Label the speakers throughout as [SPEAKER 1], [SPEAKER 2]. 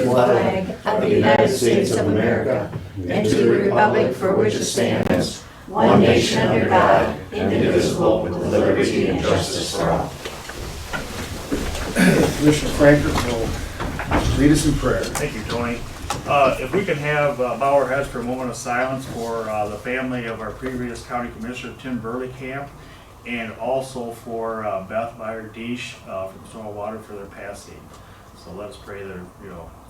[SPEAKER 1] flag of the United States of America and to the republic for which it stands, one nation under God, indivisible, with liberty and justice for all.
[SPEAKER 2] Commissioner Franker will lead us in prayer.
[SPEAKER 3] Thank you, Tony. If we can have bow our heads for a moment of silence for the family of our previous county commissioner, Tim Burleycamp, and also for Beth Meyer-Deesh from Stillwater for their passing. So let us pray that,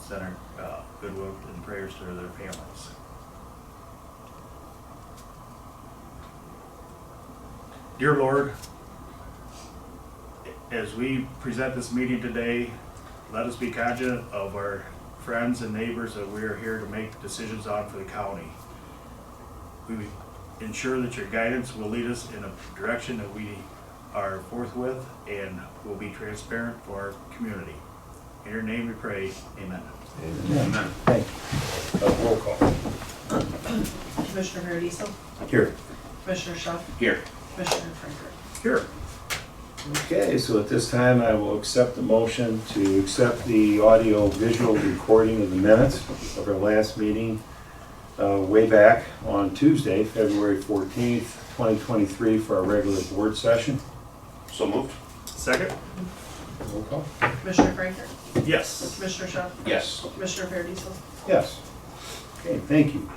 [SPEAKER 3] send our goodwill and prayers to their families. Dear Lord, as we present this meeting today, let us be cognizant of our friends and neighbors that we are here to make decisions on for the county. We ensure that your guidance will lead us in a direction that we are forthwith and will be transparent for our community. In your name we pray, amen.
[SPEAKER 2] Amen. Thank you. Roll call.
[SPEAKER 4] Commissioner Hardeesel,
[SPEAKER 2] Here.
[SPEAKER 4] Commissioner Schuff,
[SPEAKER 3] Here.
[SPEAKER 4] Commissioner Franker.
[SPEAKER 3] Here.
[SPEAKER 2] Okay, so at this time, I will accept the motion to accept the audio-visual recording of the minutes of our last meeting way back on Tuesday, February 14th, 2023, for our regular board session.
[SPEAKER 5] So moved.
[SPEAKER 3] Second?
[SPEAKER 2] Roll call.
[SPEAKER 4] Commissioner Franker,
[SPEAKER 3] Yes.
[SPEAKER 4] Commissioner Schuff,
[SPEAKER 5] Yes.
[SPEAKER 4] Commissioner Hardeesel.
[SPEAKER 2] Yes. Okay, thank you.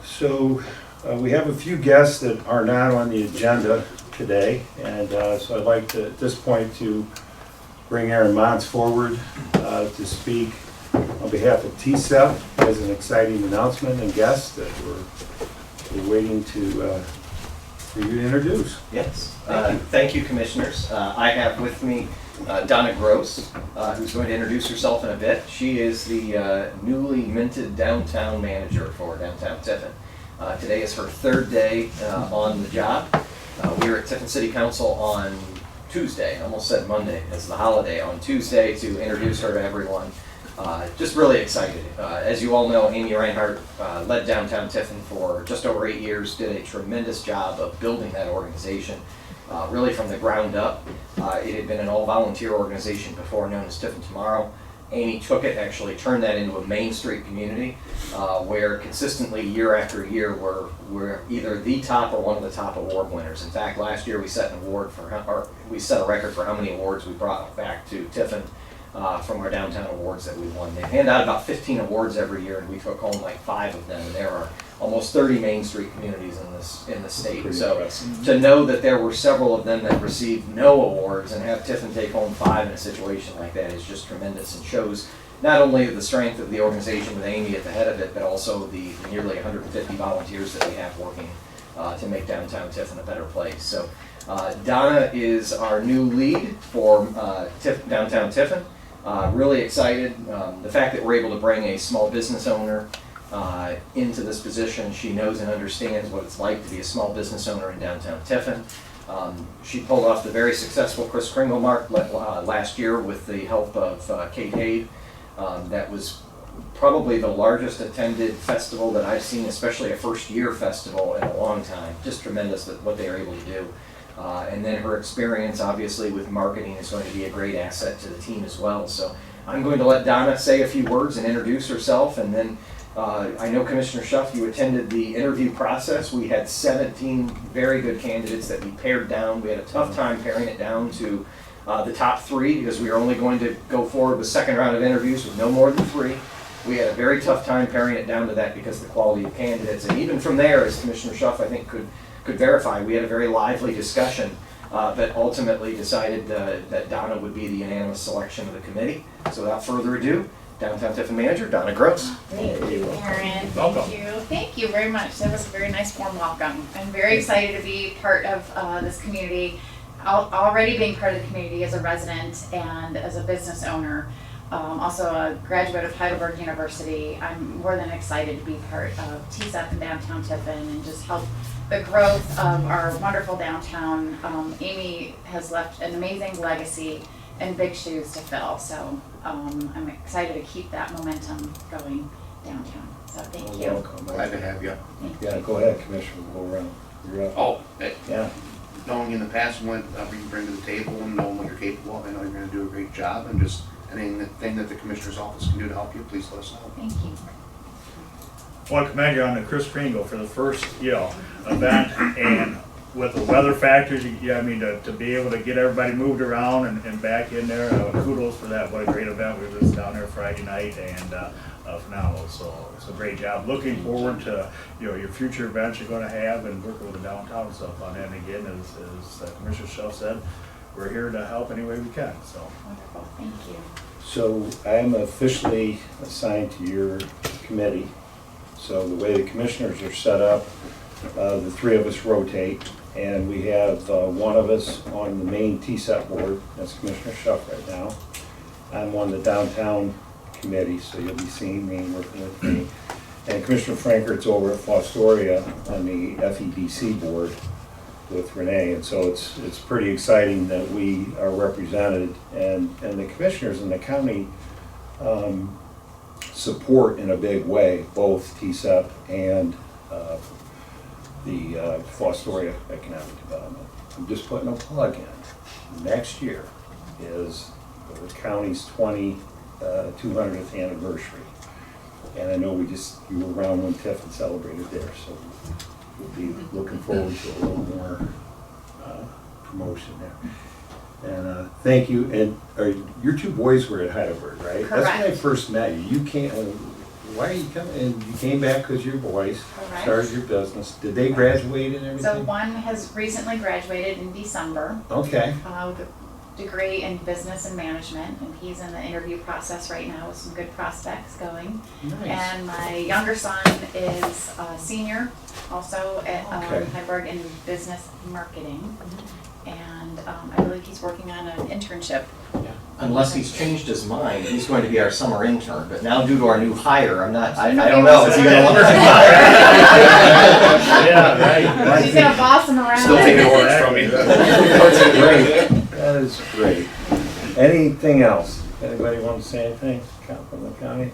[SPEAKER 2] So we have a few guests that are not on the agenda today, and so I'd like to, at this point, to bring Aaron Mons forward to speak on behalf of TSEP as an exciting announcement and guest that we're waiting to for you to introduce.
[SPEAKER 6] Yes, thank you, commissioners. I have with me Donna Gross, who's going to introduce herself in a bit. She is the newly minted downtown manager for downtown Tiffin. Today is her third day on the job. We were at Tiffin City Council on Tuesday, I almost said Monday, it's the holiday, on Tuesday to introduce her to everyone. Just really excited. As you all know, Amy Reinhardt led downtown Tiffin for just over 8 years, did a tremendous job of building that organization, really from the ground up. It had been an all-volunteer organization before, known as Tiffin Tomorrow. Amy took it, actually turned that into a Main Street community, where consistently year after year we're either the top or one of the top award winners. In fact, last year we set we set a record for how many awards we brought back to Tiffin from our downtown awards that we won. They hand out about 15 awards every year, and we took home like 5 of them. And there are almost 30 Main Street communities in the state.
[SPEAKER 2] Pretty
[SPEAKER 6] so
[SPEAKER 2] impressive.
[SPEAKER 6] to know that there were several of them that received no awards and have Tiffin take home 5 in a situation like that is just tremendous, and shows not only the strength of the organization with Amy at the head of it, but also the nearly 150 volunteers that we have working to make downtown Tiffin a better place. So Donna is our new lead for downtown Tiffin. Really excited. The fact that we're able to bring a small business owner into this position. She knows and understands what it's like to be a small business owner in downtown Tiffin. She pulled off the very successful Kris Kringle Mark last year with the help of Kate Haid. That was probably the largest attended festival that I've seen, especially a first-year festival, in a long time. Just tremendous what they were able to do. And then her experience, obviously, with marketing is going to be a great asset to the team as well. So I'm going to let Donna say a few words and introduce herself, and then I know Commissioner Schuff, you attended the interview process. We had 17 very good candidates that we pared down. We had a tough time paring it down to the top 3 because we were only going to go forward with second round of interviews with no more than 3. We had a very tough time paring it down to that because of the quality of candidates. And even from there, as Commissioner Schuff, I think, could verify, we had a very lively discussion that ultimately decided that Donna would be the unanimous selection of the committee. So without further ado, Downtown Tiffin Manager, Donna Gross.
[SPEAKER 7] Thank you, Aaron.
[SPEAKER 3] Welcome.
[SPEAKER 7] Thank you. Thank you very much. That was a very nice warm welcome. I'm very excited to be part of this community. Already being part of the community as a resident and as a business owner, also a graduate of Heidelberg University. I'm more than excited to be part of TSEP in downtown Tiffin and just help the growth of our wonderful downtown. Amy has left an amazing legacy and big shoes to fill. So I'm excited to keep that momentum going downtown. So thank you.
[SPEAKER 2] Welcome.
[SPEAKER 5] Glad to have you.
[SPEAKER 7] Thank
[SPEAKER 2] Yeah,
[SPEAKER 7] you.
[SPEAKER 2] go ahead, Commissioner. We'll go around. You're up.
[SPEAKER 5] Oh,
[SPEAKER 2] Yeah.
[SPEAKER 5] knowing in the past what you bring to the table and knowing what you're capable of, I know you're going to do a great job, and just Anything that the Commissioner's Office can do to help you, please let us know.
[SPEAKER 7] Thank you.
[SPEAKER 3] I want to commend you on the Chris Pringle for the first, event, and with the weather factors, to be able to get everybody moved around and back in there, kudos for that. What a great event. We were just down there Friday night and phenomenal. So it's a great job. Looking forward to, your future events you're going to have and working with the downtown and stuff on that. And again, as Commissioner Shelf said, we're here to help any way we can, so.
[SPEAKER 7] Wonderful, thank you.
[SPEAKER 2] So I am officially assigned to your committee. So the way the commissioners are set up, the three of us rotate, and we have one of us on the main TSEP board, that's Commissioner Schuff right now. I'm on the downtown committee, so you'll be seeing me and working with me. And Commissioner Frankert's over at Fostoria on the FEDC board with Renee, and so it's pretty exciting that we are represented, and the commissioners in the county support in a big way both TSEP and the Fostoria Economic Development. I'm just putting a plug in. Next year is the county's 200th anniversary, and I know you were around when Tiffin celebrated there, so we'll be looking forward to a little more promotion there. And thank you. And your two boys were at Heidelberg, right? That's when I
[SPEAKER 7] Correct.
[SPEAKER 2] first met you. You came. Why are you coming? And you came back because your boys
[SPEAKER 7] Correct.
[SPEAKER 2] started your business. Did they graduate and everything?
[SPEAKER 7] So one has recently graduated in December
[SPEAKER 2] Okay.
[SPEAKER 7] with a degree in business and management, and he's in the interview process right now with some good prospects going.
[SPEAKER 2] Nice.
[SPEAKER 7] And my younger son is a senior, also at
[SPEAKER 2] Okay.
[SPEAKER 7] Heidelberg in business marketing. And I believe he's working on an internship.
[SPEAKER 6] Unless he's changed his mind, he's going to be our summer intern, but now due to our new hire, I don't know, is he gonna learn?
[SPEAKER 3] Yeah, right.
[SPEAKER 7] She's gonna boss him around.
[SPEAKER 5] Still taking orders from me.
[SPEAKER 2] That's great. That is great. Anything else? Anybody want to say anything? Count from the county?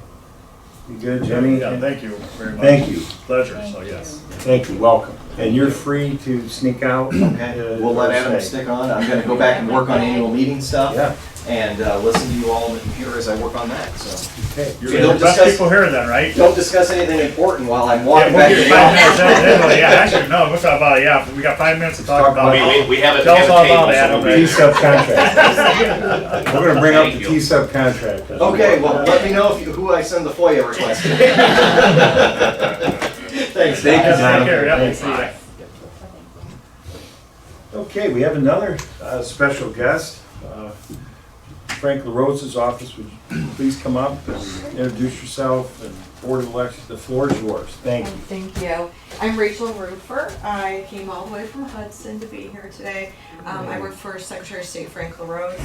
[SPEAKER 2] You good, Jimmy?
[SPEAKER 3] Yeah, thank you very much.
[SPEAKER 2] Thank you.
[SPEAKER 3] Pleasure,
[SPEAKER 7] Thank
[SPEAKER 3] so yes.
[SPEAKER 7] you.
[SPEAKER 2] Thank you. Welcome. And you're free to sneak out.
[SPEAKER 6] Okay, we'll let Adam stick on. I'm gonna go back and work on annual meeting stuff.
[SPEAKER 2] Yeah.
[SPEAKER 6] And listen to you all on the computer as I work on that, so.
[SPEAKER 2] Okay.
[SPEAKER 3] You're
[SPEAKER 6] So
[SPEAKER 3] the
[SPEAKER 6] don't
[SPEAKER 3] best
[SPEAKER 6] discuss-
[SPEAKER 3] people here then, right?
[SPEAKER 6] Don't discuss anything important while I'm
[SPEAKER 3] Yeah,
[SPEAKER 6] walking
[SPEAKER 3] we'll
[SPEAKER 6] back to
[SPEAKER 3] give you
[SPEAKER 6] the
[SPEAKER 3] 5
[SPEAKER 6] office.
[SPEAKER 3] minutes. Yeah, actually, no, we'll talk about it, we got 5 minutes to talk about it.
[SPEAKER 5] We have a
[SPEAKER 3] Tell us all
[SPEAKER 5] table,
[SPEAKER 3] about it,
[SPEAKER 5] so
[SPEAKER 3] Adam.
[SPEAKER 5] we'll be-
[SPEAKER 2] T-sub contract. We're gonna bring up the
[SPEAKER 5] Thank you.
[SPEAKER 2] T-sub contract.
[SPEAKER 6] Okay, well, let me know who I send the FOIA request to. Thanks,
[SPEAKER 2] Thank you,
[SPEAKER 6] guys.
[SPEAKER 2] John.
[SPEAKER 3] Take care, yeah,
[SPEAKER 2] Thanks.
[SPEAKER 3] see ya.
[SPEAKER 2] Okay, we have another special guest. Frank LaRosa's office, would you please come up and introduce yourself and Board of Elections, the floor is yours. Thank you.
[SPEAKER 8] Thank you. I'm Rachel Rufer. I came all the way from Hudson to be here today. I work for Secretary of State Frank LaRose,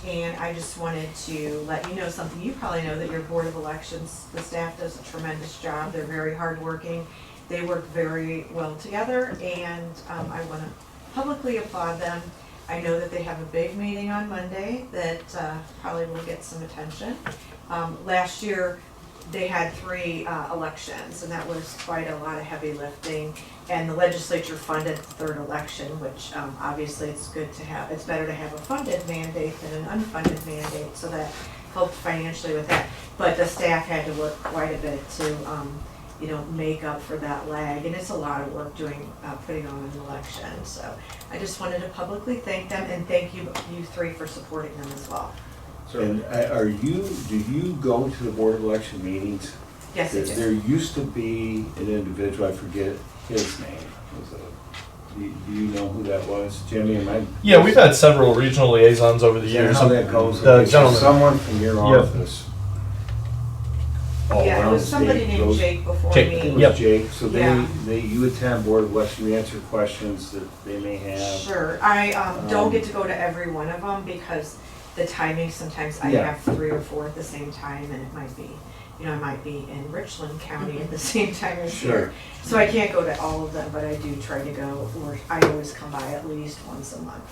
[SPEAKER 8] and I just wanted to let you know something. You probably know that your Board of Elections, the staff does a tremendous job. They're very hardworking. They work very well together, and I want to publicly applaud them. I know that they have a big meeting on Monday that probably will get some attention. Last year, they had 3 elections, and that was quite a lot of heavy lifting. And the legislature funded the 3rd election, which obviously it's good to have. It's better to have a funded mandate than an unfunded mandate, so that helped financially with that. But the staff had to work quite a bit to, make up for that lag, and it's a lot of work putting on an election. So I just wanted to publicly thank them, and thank you 3 for supporting them as well.
[SPEAKER 2] And do you go to the Board of Election meetings?
[SPEAKER 8] Yes, I do.
[SPEAKER 2] There used to be an individual, I forget his name. Do you know who that was? Jimmy, am I?
[SPEAKER 9] Yeah, we've had several regional liaisons over the
[SPEAKER 2] Is that
[SPEAKER 9] years.
[SPEAKER 2] how that goes?
[SPEAKER 9] The
[SPEAKER 2] Okay, so
[SPEAKER 9] gentleman.
[SPEAKER 2] someone from your
[SPEAKER 9] Yep.
[SPEAKER 2] office. all
[SPEAKER 8] Yeah, it
[SPEAKER 2] around
[SPEAKER 8] was
[SPEAKER 2] the
[SPEAKER 8] somebody
[SPEAKER 2] state
[SPEAKER 8] named
[SPEAKER 2] goes-
[SPEAKER 8] Jake before
[SPEAKER 9] Jake.
[SPEAKER 2] It
[SPEAKER 8] me.
[SPEAKER 2] was
[SPEAKER 9] Yep.
[SPEAKER 2] Jake, so
[SPEAKER 8] Yeah.
[SPEAKER 2] you attend Board of Election, you answer questions that they may have.
[SPEAKER 8] Sure, I don't get to go to every one of them because the timing, sometimes I
[SPEAKER 2] Yeah.
[SPEAKER 8] have 3 or 4 at the same time, and it might be, I might be in Richland County at the same time as
[SPEAKER 2] Sure.
[SPEAKER 8] here. So I can't go to all of them, but I do try to go, or I always come by at least once a month.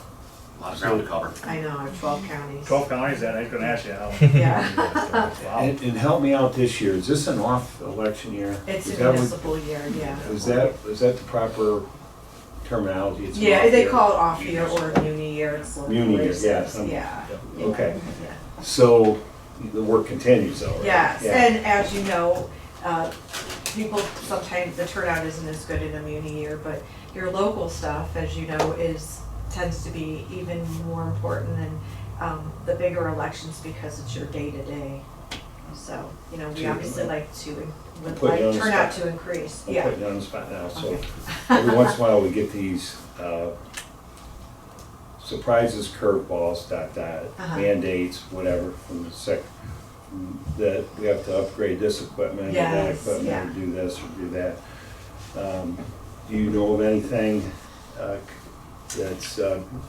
[SPEAKER 5] A lot of ground to cover.
[SPEAKER 8] I know, I have 12 counties.
[SPEAKER 3] 12 counties, I was gonna ask you how.
[SPEAKER 8] Yeah,
[SPEAKER 3] Wow.
[SPEAKER 2] And help me out this year, is this an off-election year?
[SPEAKER 8] it's
[SPEAKER 2] Is
[SPEAKER 8] a
[SPEAKER 2] that what-
[SPEAKER 8] municipal year, yeah.
[SPEAKER 2] Is that the proper terminology? It's an
[SPEAKER 8] Yeah,
[SPEAKER 2] off
[SPEAKER 8] they
[SPEAKER 2] year.
[SPEAKER 8] call it off year or muni year, it's local
[SPEAKER 2] Muni year,
[SPEAKER 8] races.
[SPEAKER 2] yeah, some-
[SPEAKER 8] Yeah.
[SPEAKER 2] Okay,
[SPEAKER 8] Yeah.
[SPEAKER 2] so the work continues though, right?
[SPEAKER 8] Yes,
[SPEAKER 2] Yeah.
[SPEAKER 8] and as you know, people, sometimes the turnout isn't as good in a muni year, but your local stuff, as you know, tends to be even more important than the bigger elections because it's your day-to-day. So, you know, we
[SPEAKER 2] Sure.
[SPEAKER 8] obviously would
[SPEAKER 2] Put you on
[SPEAKER 8] like
[SPEAKER 2] the
[SPEAKER 8] turnout
[SPEAKER 2] spot.
[SPEAKER 8] to increase,
[SPEAKER 2] I'm
[SPEAKER 8] yeah.
[SPEAKER 2] putting you on the spot now, so
[SPEAKER 8] Okay.
[SPEAKER 2] every once in a while we get these surprises, curveballs,
[SPEAKER 8] Uh-huh.
[SPEAKER 2] mandates, whatever, from that we have to upgrade this equipment or that
[SPEAKER 8] Yes,
[SPEAKER 2] equipment,
[SPEAKER 8] yeah.
[SPEAKER 2] or do this or do that. Do you know of anything that's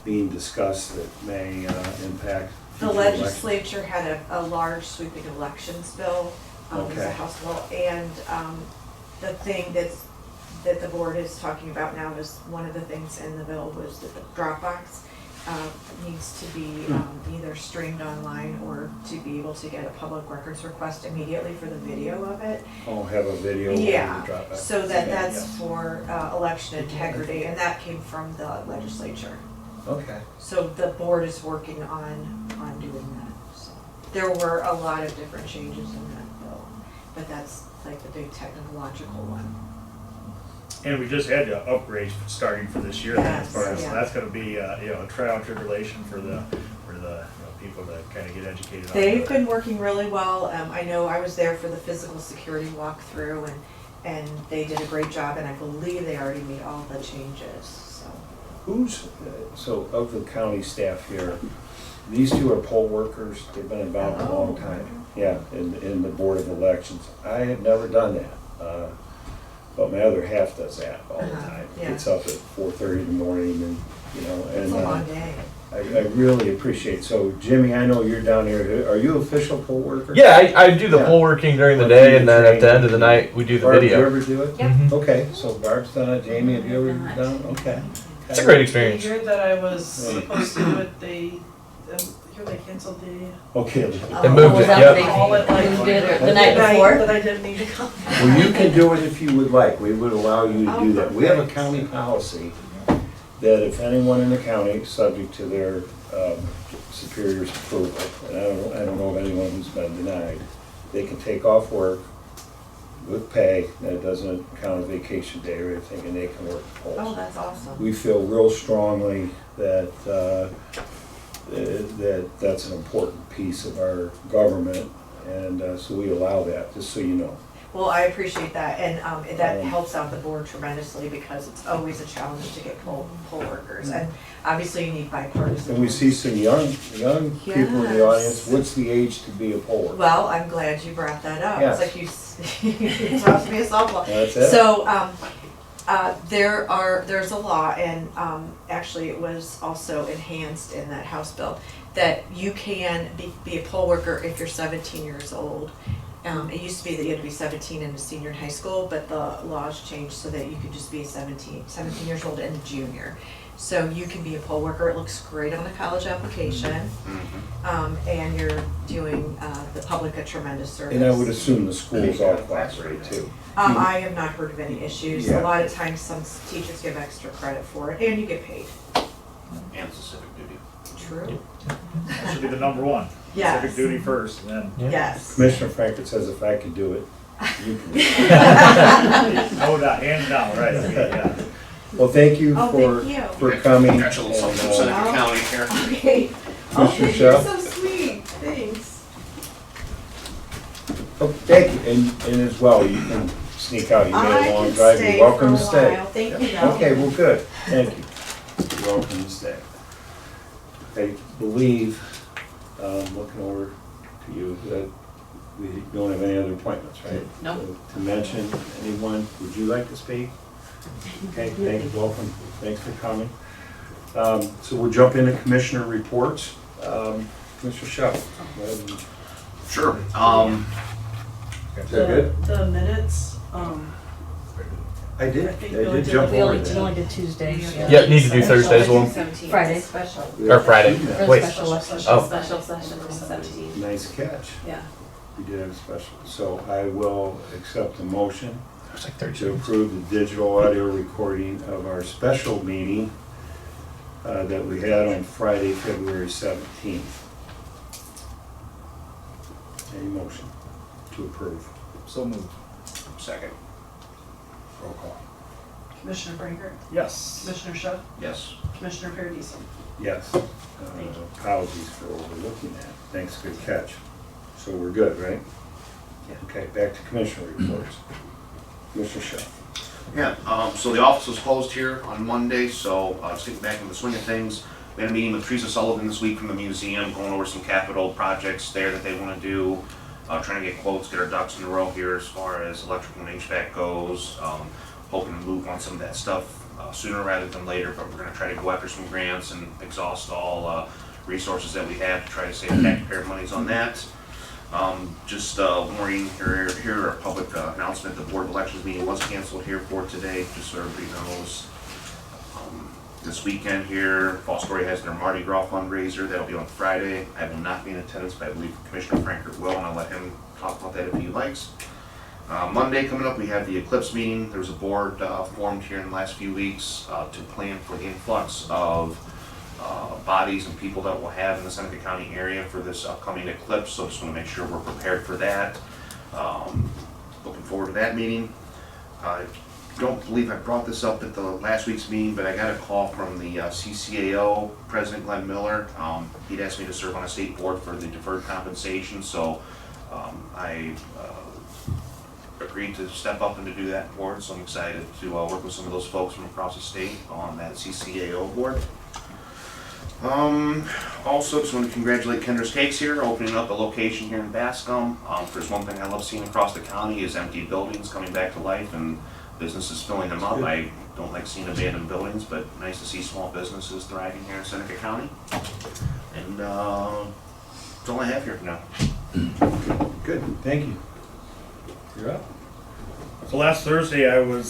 [SPEAKER 2] being discussed that may impact
[SPEAKER 8] The
[SPEAKER 2] future elections?
[SPEAKER 8] legislature had a large sweeping elections bill, it was a
[SPEAKER 2] Okay.
[SPEAKER 8] House bill, and the thing that the board is talking about now is, one of the things in the bill was that the Dropbox needs to be either streamed online or to be able to get a public records request immediately for the video of it.
[SPEAKER 2] Oh, have a video of the
[SPEAKER 8] Yeah,
[SPEAKER 2] Dropbox.
[SPEAKER 8] so that's
[SPEAKER 2] Yes.
[SPEAKER 8] for election integrity, and that came from the legislature.
[SPEAKER 2] Okay.
[SPEAKER 8] So the board is working on doing that, so. There were a lot of different changes in that bill, but that's like the big technological one.
[SPEAKER 3] And we just had upgrades starting for this year.
[SPEAKER 8] Yes,
[SPEAKER 3] So
[SPEAKER 8] yeah.
[SPEAKER 3] that's gonna be, a trial and tribulation for the people to kind of get educated on.
[SPEAKER 8] They've been working really well, I know I was there for the physical security walkthrough, and they did a great job, and I believe they already made all the changes, so.
[SPEAKER 2] So of the county staff here, these two are poll workers, they've been involved a long time. Yeah, in the Board of Elections. I have never done that, but my other half does that all the
[SPEAKER 8] Uh-huh,
[SPEAKER 2] time.
[SPEAKER 8] yeah.
[SPEAKER 2] Gets up at 4:30 in the morning and,
[SPEAKER 8] It's a long day.
[SPEAKER 2] I really appreciate, so Jimmy, I know you're down here, are you official poll worker?
[SPEAKER 9] Yeah, I do the
[SPEAKER 2] Yeah.
[SPEAKER 9] poll working during the day, and then at the end of the night, we do the
[SPEAKER 2] Barb, do you
[SPEAKER 9] video.
[SPEAKER 2] ever do it?
[SPEAKER 9] Mhm.
[SPEAKER 2] Okay, so Barb's done it, Jamie, have you ever done it? Okay.
[SPEAKER 9] It's a great
[SPEAKER 4] The
[SPEAKER 9] experience.
[SPEAKER 4] year that I was supposed to do it, the year they canceled the.
[SPEAKER 2] Okay.
[SPEAKER 9] They moved it, yep.
[SPEAKER 4] All at like.
[SPEAKER 1] Moved it the night before?
[SPEAKER 4] That I didn't need to come.
[SPEAKER 2] Well, you can do it if you would like, we would allow you to
[SPEAKER 4] Oh,
[SPEAKER 2] do that. We have a
[SPEAKER 4] perfect.
[SPEAKER 2] county policy that if anyone in the county, subject to their superior's approval, and I don't know of anyone who's been denied, they can take off work with pay, and it doesn't count as vacation day or anything, and they can work the
[SPEAKER 8] Oh,
[SPEAKER 2] polls.
[SPEAKER 8] that's awesome.
[SPEAKER 2] We feel real strongly that that's an important piece of our government, and so we allow that, just so you know.
[SPEAKER 8] Well, I appreciate that, and that
[SPEAKER 2] Um,
[SPEAKER 8] helps out the board tremendously, because it's always a challenge to get poll workers, and obviously you need bipartisan.
[SPEAKER 2] And we see some young people in the audience.
[SPEAKER 8] Yes.
[SPEAKER 2] What's the age to be a poll worker?
[SPEAKER 8] Well, I'm glad you brought that up.
[SPEAKER 2] Yes.
[SPEAKER 8] It's like you taught me a softball.
[SPEAKER 2] That's it?
[SPEAKER 8] So, there's a law, and actually it was also enhanced in that House bill, that you can be a poll worker if you're 17 years old. It used to be that you had to be 17 and a senior in high school, but the laws changed so that you could just be 17 years old and a junior. So you can be a poll worker. It looks great on a college application, and you're doing the public a tremendous service.
[SPEAKER 2] And I would assume the schools all cooperate too.
[SPEAKER 8] I have not heard of any issues.
[SPEAKER 2] Yeah.
[SPEAKER 8] A lot of times, some teachers give extra credit for it, and you get paid.
[SPEAKER 5] And it's a civic duty.
[SPEAKER 8] True.
[SPEAKER 3] That should be the number one.
[SPEAKER 8] Yes.
[SPEAKER 3] Civic duty first, and then,
[SPEAKER 9] Yeah.
[SPEAKER 8] Yes.
[SPEAKER 2] Commissioner Frankfurt says if I could do it, you can do it.
[SPEAKER 3] no doubt, hands down, right, yeah.
[SPEAKER 2] Well, thank you
[SPEAKER 8] Oh, thank you.
[SPEAKER 2] for coming.
[SPEAKER 5] Got you a little something from
[SPEAKER 2] and,
[SPEAKER 5] Seneca County here.
[SPEAKER 8] Okay.
[SPEAKER 2] Commissioner
[SPEAKER 4] You're
[SPEAKER 2] Schuff?
[SPEAKER 4] so sweet, thanks.
[SPEAKER 2] Oh, thank you, and as well, you can sneak out, you
[SPEAKER 8] I
[SPEAKER 2] made a long
[SPEAKER 8] can
[SPEAKER 2] drive,
[SPEAKER 8] stay
[SPEAKER 2] you're welcome
[SPEAKER 8] for
[SPEAKER 2] to
[SPEAKER 8] a
[SPEAKER 2] stay.
[SPEAKER 8] while. Thank you, though.
[SPEAKER 2] Okay, well, good, thank you. You're welcome to stay. I believe, looking over to you, that we don't have any other appointments, right?
[SPEAKER 1] No.
[SPEAKER 2] So, to mention, anyone, would you like to speak? Okay, thank you, welcome, thanks for coming. So we'll jump into commissioner reports. Mr. Schuff, go ahead and-
[SPEAKER 5] Sure.
[SPEAKER 2] is that good?
[SPEAKER 4] The minutes,
[SPEAKER 2] I did,
[SPEAKER 4] I
[SPEAKER 2] I
[SPEAKER 4] think
[SPEAKER 2] did jump
[SPEAKER 1] We
[SPEAKER 2] over
[SPEAKER 1] only
[SPEAKER 2] that.
[SPEAKER 1] did Tuesdays.
[SPEAKER 9] Yep, need to do Thursdays one.
[SPEAKER 1] Friday.
[SPEAKER 9] Or Friday.
[SPEAKER 1] For the
[SPEAKER 9] Wait.
[SPEAKER 1] special election.
[SPEAKER 9] Oh.
[SPEAKER 1] Special session for 17.
[SPEAKER 2] Nice catch.
[SPEAKER 1] Yeah.
[SPEAKER 2] We did have a special. So I will accept the motion
[SPEAKER 9] It was like
[SPEAKER 2] to
[SPEAKER 9] 32.
[SPEAKER 2] approve the digital audio recording of our special meeting that we had on Friday, February 17th. Any motion to approve?
[SPEAKER 3] So moved.
[SPEAKER 5] Second.
[SPEAKER 2] Roll call.
[SPEAKER 4] Commissioner Franker,
[SPEAKER 3] Yes.
[SPEAKER 4] Commissioner Schuck,
[SPEAKER 5] Yes.
[SPEAKER 4] Commissioner Paradisi.
[SPEAKER 2] Yes.
[SPEAKER 4] Thank you.
[SPEAKER 2] Apologies for overlooking that. Thanks, good catch. So we're good, right?
[SPEAKER 6] Yeah.
[SPEAKER 2] Okay, back to commissioner reports. Commissioner Shaw.
[SPEAKER 5] Yeah, so the office was closed here on Monday, so just getting back into the swing of things. We had a meeting with Teresa Sullivan this week from the museum, going over some capital projects there that they want to do. Trying to get quotes, get our ducks in a row here as far as electrical and HVAC goes. Hoping to move on some of that stuff sooner rather than later, but we're going to try to go after some grants and exhaust all resources that we have to try to save taxpayer monies on that. Just warning here, a public announcement, the Board of Elections meeting was canceled here for today, just so everybody knows. This weekend here, Falls Story has their Mardi Gras fundraiser, that'll be on Friday. I will not be in attendance, but I believe Commissioner Frankert will, and I'll let him talk about that if he likes. Monday coming up, we have the Eclipse meeting. There was a board formed here in the last few weeks to plan for the influx of bodies and people that we'll have in the Seneca County area for this upcoming eclipse, so just want to make sure we're prepared for that. Looking forward to that meeting. I don't believe I brought this up at the last week's meeting, but I got a call from the CCAO, President Glenn Miller. He'd asked me to serve on a state board for the deferred compensation, so I agreed to step up and to do that board, so I'm excited to work with some of those folks from across the state on that CCAO board. Also, just want to congratulate Kendra's Cakes here, opening up a location here in Bascom. If there's one thing I love seeing across the county is empty buildings coming back to life and businesses filling them up. I don't like seeing abandoned buildings, but nice to see small businesses thriving here in Seneca County. And that's all I have here for now.
[SPEAKER 2] Good, thank you. You're up.
[SPEAKER 3] So last Thursday, I went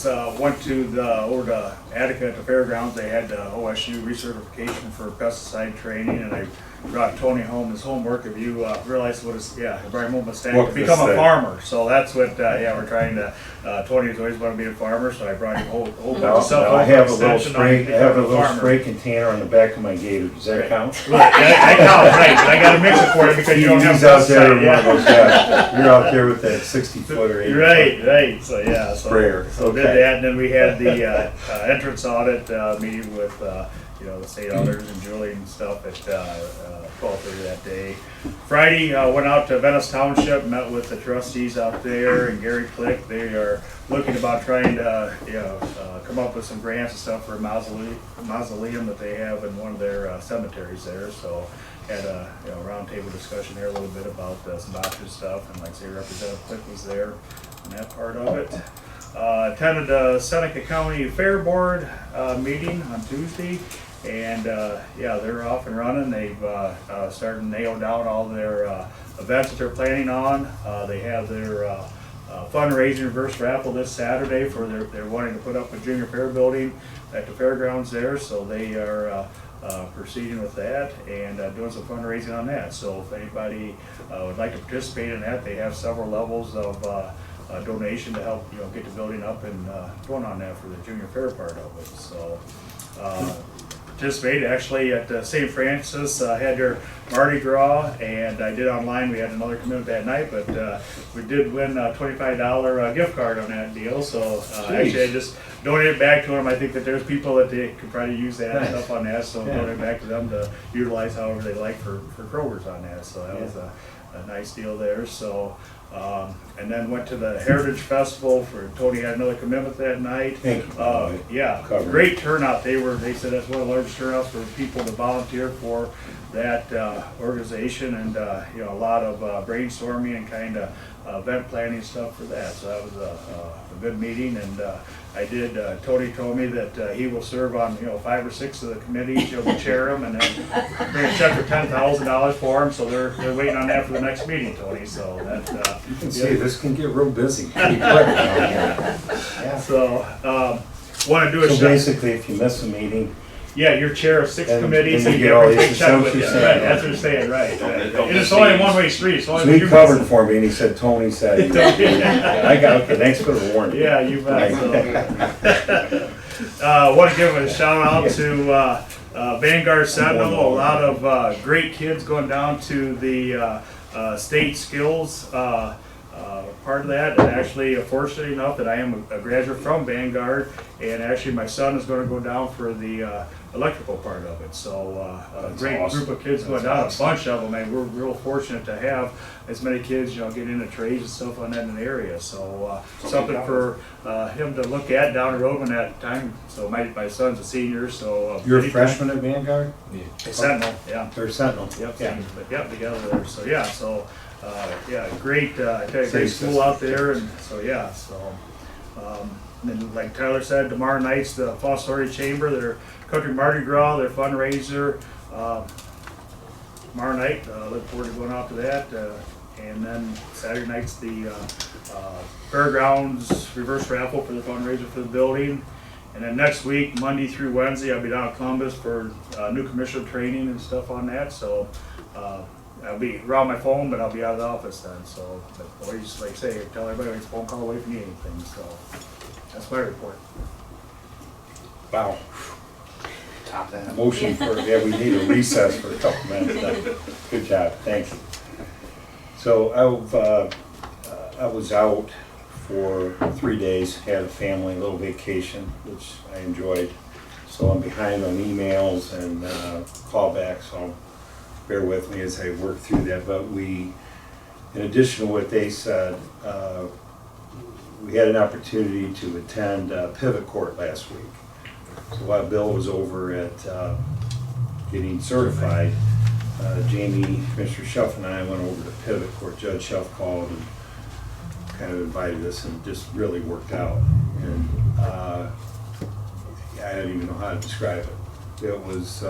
[SPEAKER 3] to over to Attica at the fairgrounds. They had the OSU recertification for pesticide training, and I brought Tony home his homework. If you realize what it's, I brought him home a stack to become a farmer. So that's what, we're trying to. Tony's always wanted to be a farmer, so I brought him a whole bunch of stuff.
[SPEAKER 2] I have a little spray container on the back of my gator. Does that count?
[SPEAKER 3] Right, I count, right, but I gotta mix it for you because you don't have
[SPEAKER 2] He's out there,
[SPEAKER 3] pesticide.
[SPEAKER 2] you're out there with that 60-foot or 80-foot
[SPEAKER 3] Right, so
[SPEAKER 2] sprayer.
[SPEAKER 3] So did that, and then we had the entrance audit meeting with the state auditors and Julie and stuff at 12:30 that day. Friday, went out to Venice Township, met with the trustees out there and Gary Click. They are looking about trying to come up with some grants and stuff for a mausoleum that they have in one of their cemeteries there. So had a roundtable discussion there a little bit about some option stuff, and like I say, Representative Click was there on that part of it. Attended the Seneca County Fair Board meeting on Tuesday, and they're off and running. They've started to nail down all their events that they're planning on. They have their fundraising reverse raffle this Saturday for they're wanting to put up a junior fair building at the fairgrounds there, so they are proceeding with that and doing some fundraising on that. So if anybody would like to participate in that, they have several levels of donation to help get the building up and going on that for the junior fair part of it. So participated actually at St. Francis, had their Mardi Gras, and I did online. We had another commitment that night, but we did win a $25 gift card on that deal. So actually I just donated back to them. I think that there's people that they could probably use that stuff on that, so donated back to them to utilize however they like for Kroger's on that. So that was a nice deal there. So and then went to the Heritage Festival for Tony had another commitment that night.
[SPEAKER 2] Thank you.
[SPEAKER 3] Great turnout. They said that's one of the largest turnouts for people to volunteer for that organization, and a lot of brainstorming and kind of event planning stuff for that. So that was a good meeting, and I did. Tony told me that he will serve on 5 or 6 of the committees. He'll chair them, and then bring a check for $10,000 for him. So they're waiting on that for the next meeting, Tony. So that
[SPEAKER 2] you can see this can get real busy pretty quick down here.
[SPEAKER 3] So want to do a
[SPEAKER 2] so basically, if you miss a meeting.
[SPEAKER 3] Yeah, you're chair of 6 committees,
[SPEAKER 2] and
[SPEAKER 3] and
[SPEAKER 2] you
[SPEAKER 3] you
[SPEAKER 2] get all
[SPEAKER 3] get a
[SPEAKER 2] these.
[SPEAKER 3] check with you. Right, that's what you're saying, right. And it's only a one-way street. So
[SPEAKER 2] he covered for me, and he said, Tony said. I got okay. Thanks for the warning.
[SPEAKER 3] Yeah, you bet. Want to give a shout out to Vanguard Sentinel. A lot of great kids going down to the state skills part of that. And actually, fortunate enough that I am a graduate from Vanguard, and actually my son is going to go down for the electrical part of it. So a
[SPEAKER 2] That's
[SPEAKER 3] great
[SPEAKER 2] awesome.
[SPEAKER 3] group of kids going
[SPEAKER 2] That's
[SPEAKER 3] down,
[SPEAKER 2] awesome.
[SPEAKER 3] a bunch of them, and we're real fortunate to have as many kids, get into trades and stuff on that in the area. So something for him to look at down the road when that time. So my son's a senior, so
[SPEAKER 2] You're a freshman at Vanguard?
[SPEAKER 3] Sentinel, yeah.
[SPEAKER 2] Or Sentinel?
[SPEAKER 3] Yep,
[SPEAKER 2] Yeah.
[SPEAKER 3] but yep, together there. So yeah, great. I tell you, great
[SPEAKER 2] Great
[SPEAKER 3] school out there, and so yeah, and then like Tyler said, tomorrow night's the Fostoria Chamber, their Country Mardi Gras, their fundraiser. Tomorrow night, look forward to going out to that, and then Saturday night's the Fairgrounds reverse raffle for the fundraiser for the building. And then next week, Monday through Wednesday, I'll be down in Columbus for new commissioner training and stuff on that. So I'll be around my phone, but I'll be out of the office then. So, but always, like I say, tell everybody it's a phone call away if you need anything. So that's my report.
[SPEAKER 2] Wow.
[SPEAKER 5] Top that.
[SPEAKER 2] Motion for, we need a recess for a couple minutes. Good job, thank you. So I was out for 3 days, had a family, little vacation, which I enjoyed. So I'm behind on emails and callbacks, so bear with me as I work through that. But in addition to what they said, we had an opportunity to attend Pivot Court last week. So while Bill was over at getting certified, Jamie, Commissioner Shuff, and I went over to Pivot Court. Judge Shuff called and kind of invited us, and it just really worked out. And I don't even know how to describe it. It was,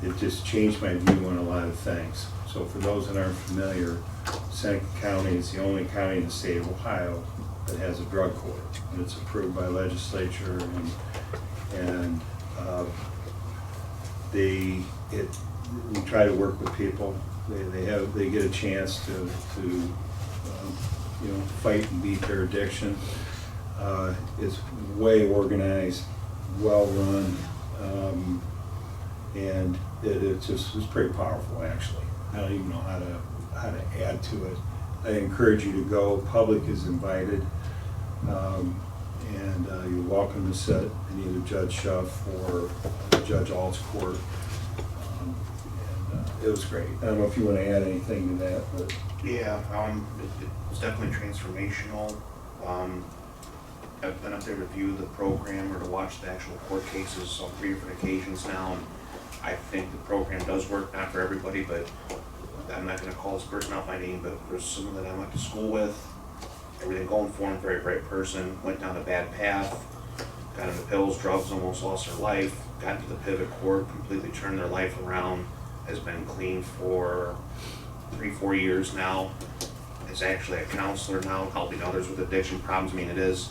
[SPEAKER 2] it just changed my view on a lot of things. So for those that aren't familiar, Seneca County is the only county in the state of Ohio that has a drug court, and it's approved by legislature, and we try to work with people. They get a chance to fight and beat their addiction. It's way organized, well run, and it's pretty powerful actually. I don't even know how to add to it. I encourage you to go. Public is invited, and you're welcome to sit in either Judge Shuff or Judge Alt's court. It was great. I don't know if you want to add anything to that, but
[SPEAKER 5] Yeah, it was definitely transformational. I've been up there to view the program or to watch the actual court cases on 3 different occasions now, and I think the program does work, not for everybody, but I'm not going to call this person out by name, but there's someone that I went to school with, everything going for him, very bright person, went down a bad path, got into pills, drugs, almost lost her life, got into the Pivot Court, completely turned their life around, has been clean for 3-4 years now, is actually a counselor now, helping others with addiction problems. I mean, it is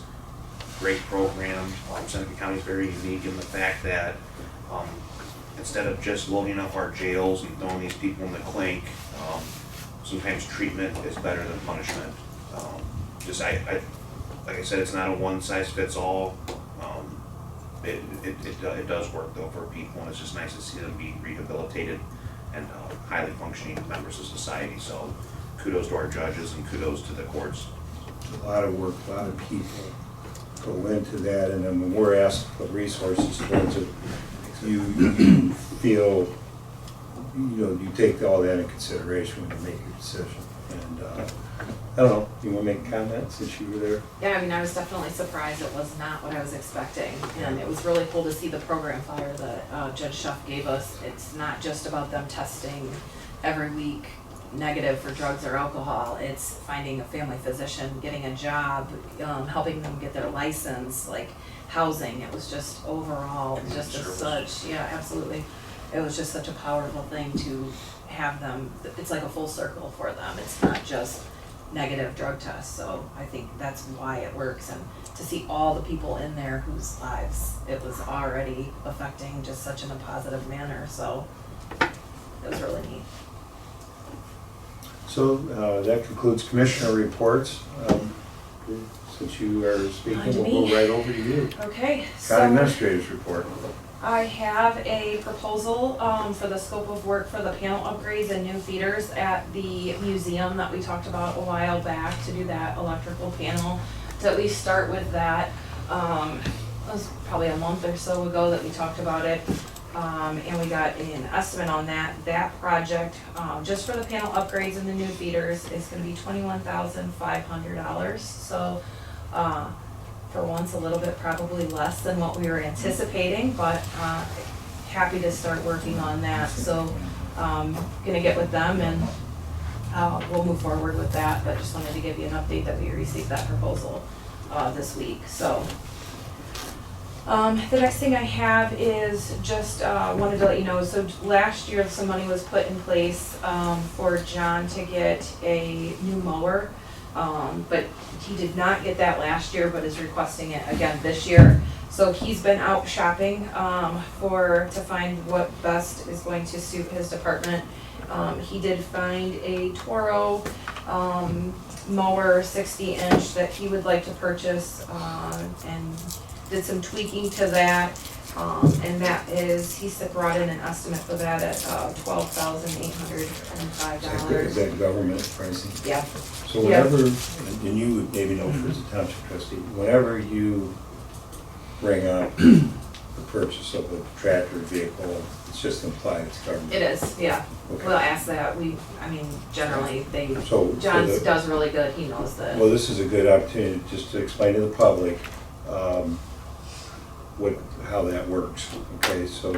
[SPEAKER 5] a great program. Seneca County is very unique in the fact that instead of just loading up our jails and throwing these people in the clink, sometimes treatment is better than punishment. Like I said, it's not a one-size-fits-all. It does work though for people, and it's just nice to see them be rehabilitated and highly functioning members of society. So kudos to our judges and kudos to the courts.
[SPEAKER 2] a lot of work, a lot of people go into that, and then when we're asked to put resources towards it, you feel, you take all that in consideration when you make your decision. And I don't know, you want to make comments since you were there?
[SPEAKER 10] Yeah, I mean, I was definitely surprised. It was not what I was expecting. And it was really cool to see the program flyer that Judge Shuff gave us. It's not just about them testing every week negative for drugs or alcohol. It's finding a family physician, getting a job, helping them get their license, like housing. It was just overall just yeah, absolutely. It was just such a powerful thing to have them. It's like a full circle for them. It's not just negative drug tests. So I think that's why it works, and to see all the people in there whose lives it was already affecting just such in a positive manner. So it was really neat.
[SPEAKER 2] So that concludes commissioner reports. Since you are speaking, we'll go right over to you.
[SPEAKER 10] Okay,
[SPEAKER 2] County administrator's report.
[SPEAKER 10] I have a proposal for the scope of work for the panel upgrades and new feeders at the museum that we talked about a while back, to do that electrical panel, to at least start with that. It was probably a month or so ago that we talked about it. And we got an estimate on that. That project, just for the panel upgrades and the new feeders, is gonna be $21,500. So, for once, a little bit probably less than what we were anticipating, but, happy to start working on that. So, gonna get with them and, we'll move forward with that, but just wanted to give you an update that we received that proposal, this week, so. The next thing I have is just, wanted to let you know, so last year some money was put in place, for John to get a new mower. But he did not get that last year, but is requesting it again this year. So he's been out shopping, to find what best is going to suit his department. He did find a Toro, mower, 60-inch, that he would like to purchase, and did some tweaking to that, and that is, he brought in an estimate for that at $12,805.
[SPEAKER 2] Is that government pricing?
[SPEAKER 10] Yeah,
[SPEAKER 2] So whenever, and you would maybe know for as a township trustee, whenever you bring up the purchase of a tractor vehicle, it's just implied it's government.
[SPEAKER 10] it is, yeah.
[SPEAKER 2] Okay.
[SPEAKER 10] We'll ask that, generally, John
[SPEAKER 2] So
[SPEAKER 10] does really good, he knows the.
[SPEAKER 2] well, this is a good opportunity just to explain to the public how that works. Okay, so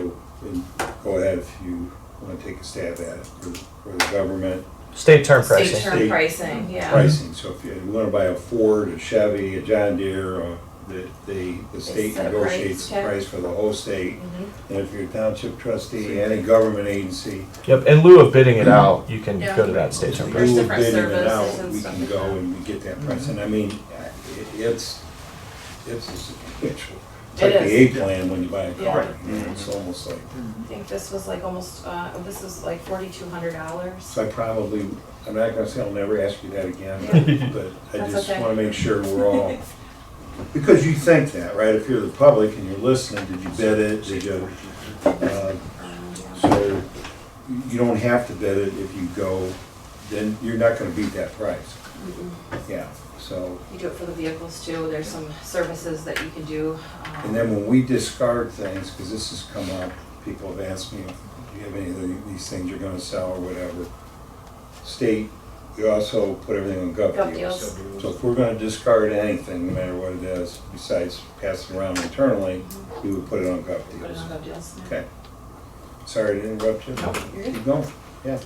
[SPEAKER 2] go ahead if you want to take a stab at it for the government
[SPEAKER 9] State term
[SPEAKER 10] State
[SPEAKER 9] pricing.
[SPEAKER 10] term pricing, yeah.
[SPEAKER 2] pricing. So if you want to buy a Ford, a Chevy, a John Deere, the state
[SPEAKER 10] set a
[SPEAKER 2] negotiates the
[SPEAKER 10] price, okay.
[SPEAKER 2] price for the whole state.
[SPEAKER 10] Mhm.
[SPEAKER 2] And if you're a township trustee, any government agency,
[SPEAKER 9] Yep. In lieu of bidding it out, you can
[SPEAKER 10] Yeah.
[SPEAKER 9] go to that state term
[SPEAKER 10] There's
[SPEAKER 9] pricing.
[SPEAKER 2] who
[SPEAKER 10] different
[SPEAKER 2] bidding it
[SPEAKER 10] services
[SPEAKER 2] out,
[SPEAKER 10] and
[SPEAKER 2] we
[SPEAKER 10] stuff
[SPEAKER 2] can
[SPEAKER 10] like
[SPEAKER 2] go
[SPEAKER 10] that.
[SPEAKER 2] and we get that price. And I mean, it's
[SPEAKER 10] It
[SPEAKER 2] like the
[SPEAKER 10] is.
[SPEAKER 2] A plan when you buy a car.
[SPEAKER 10] Yeah.
[SPEAKER 2] You know, it's almost like,
[SPEAKER 10] I think this was like almost, this is like $4,200.
[SPEAKER 2] so I'm not gonna say I'll never ask you that again, but I
[SPEAKER 10] That's
[SPEAKER 2] just
[SPEAKER 10] okay.
[SPEAKER 2] wanna make sure we're all, because you think that, right? If you're the public and you're listening, did you bid it? Did you, so you don't have to bid it if you go, then you're not gonna beat that price. Yeah, so,
[SPEAKER 10] You do it for the vehicles too, there's some services that you can do.
[SPEAKER 2] and then when we discard things, because this has come up, people have asked me, do you have any of these things you're gonna sell or whatever? State, we also put everything on
[SPEAKER 10] Gov
[SPEAKER 2] gov
[SPEAKER 10] deals.
[SPEAKER 2] deals. So if we're gonna discard anything, no matter what it is, besides passing around internally, we would put it on gov
[SPEAKER 10] Put it
[SPEAKER 2] deals.
[SPEAKER 10] on Gov deals.
[SPEAKER 2] Okay. Sorry to interrupt you.
[SPEAKER 10] No, you're good.
[SPEAKER 2] Keep going. Yeah.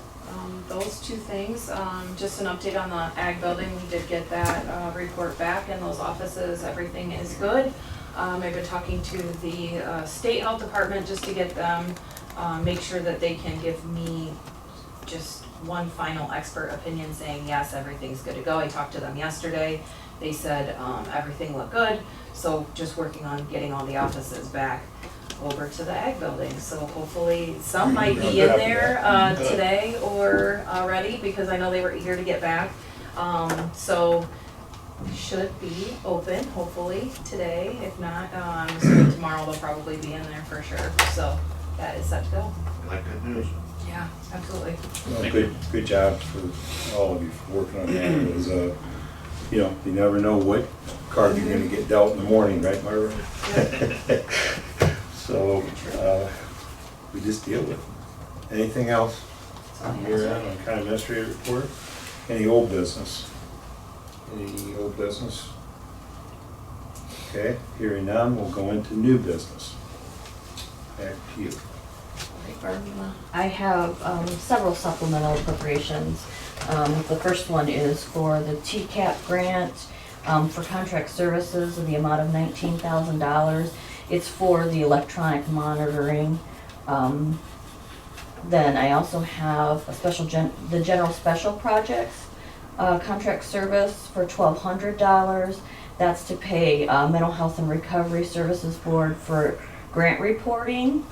[SPEAKER 10] Those two things, just an update on the ag building, we did get that report back in those offices, everything is good. I've been talking to the state health department just to get them, make sure that they can give me just one final expert opinion saying, yes, everything's good to go. I talked to them yesterday, they said everything looked good, so just working on getting all the offices back over to the ag building, so hopefully some might be in there today or already, because I know they were eager to get back. So should be open hopefully today, if not, I'm assuming tomorrow they'll probably be in there for sure, so that is set to go.
[SPEAKER 5] Like good news.
[SPEAKER 10] Yeah, absolutely.
[SPEAKER 2] Well, good job for all of you for working on that. It was, you never know what card you're gonna get dealt in the morning, right, Margaret? So, we just deal with it. Anything else? Here on county administrator report? Any old business? Any old business? Okay, hearing none, we'll go into new business. Back to you.
[SPEAKER 1] I have several supplemental appropriations. The first one is for the TCAP grant for contract services in the amount of $19,000. It's for the electronic monitoring. Then I also have a the general special projects contract service for $1,200. That's to pay Mental Health and Recovery Services Board for grant reporting.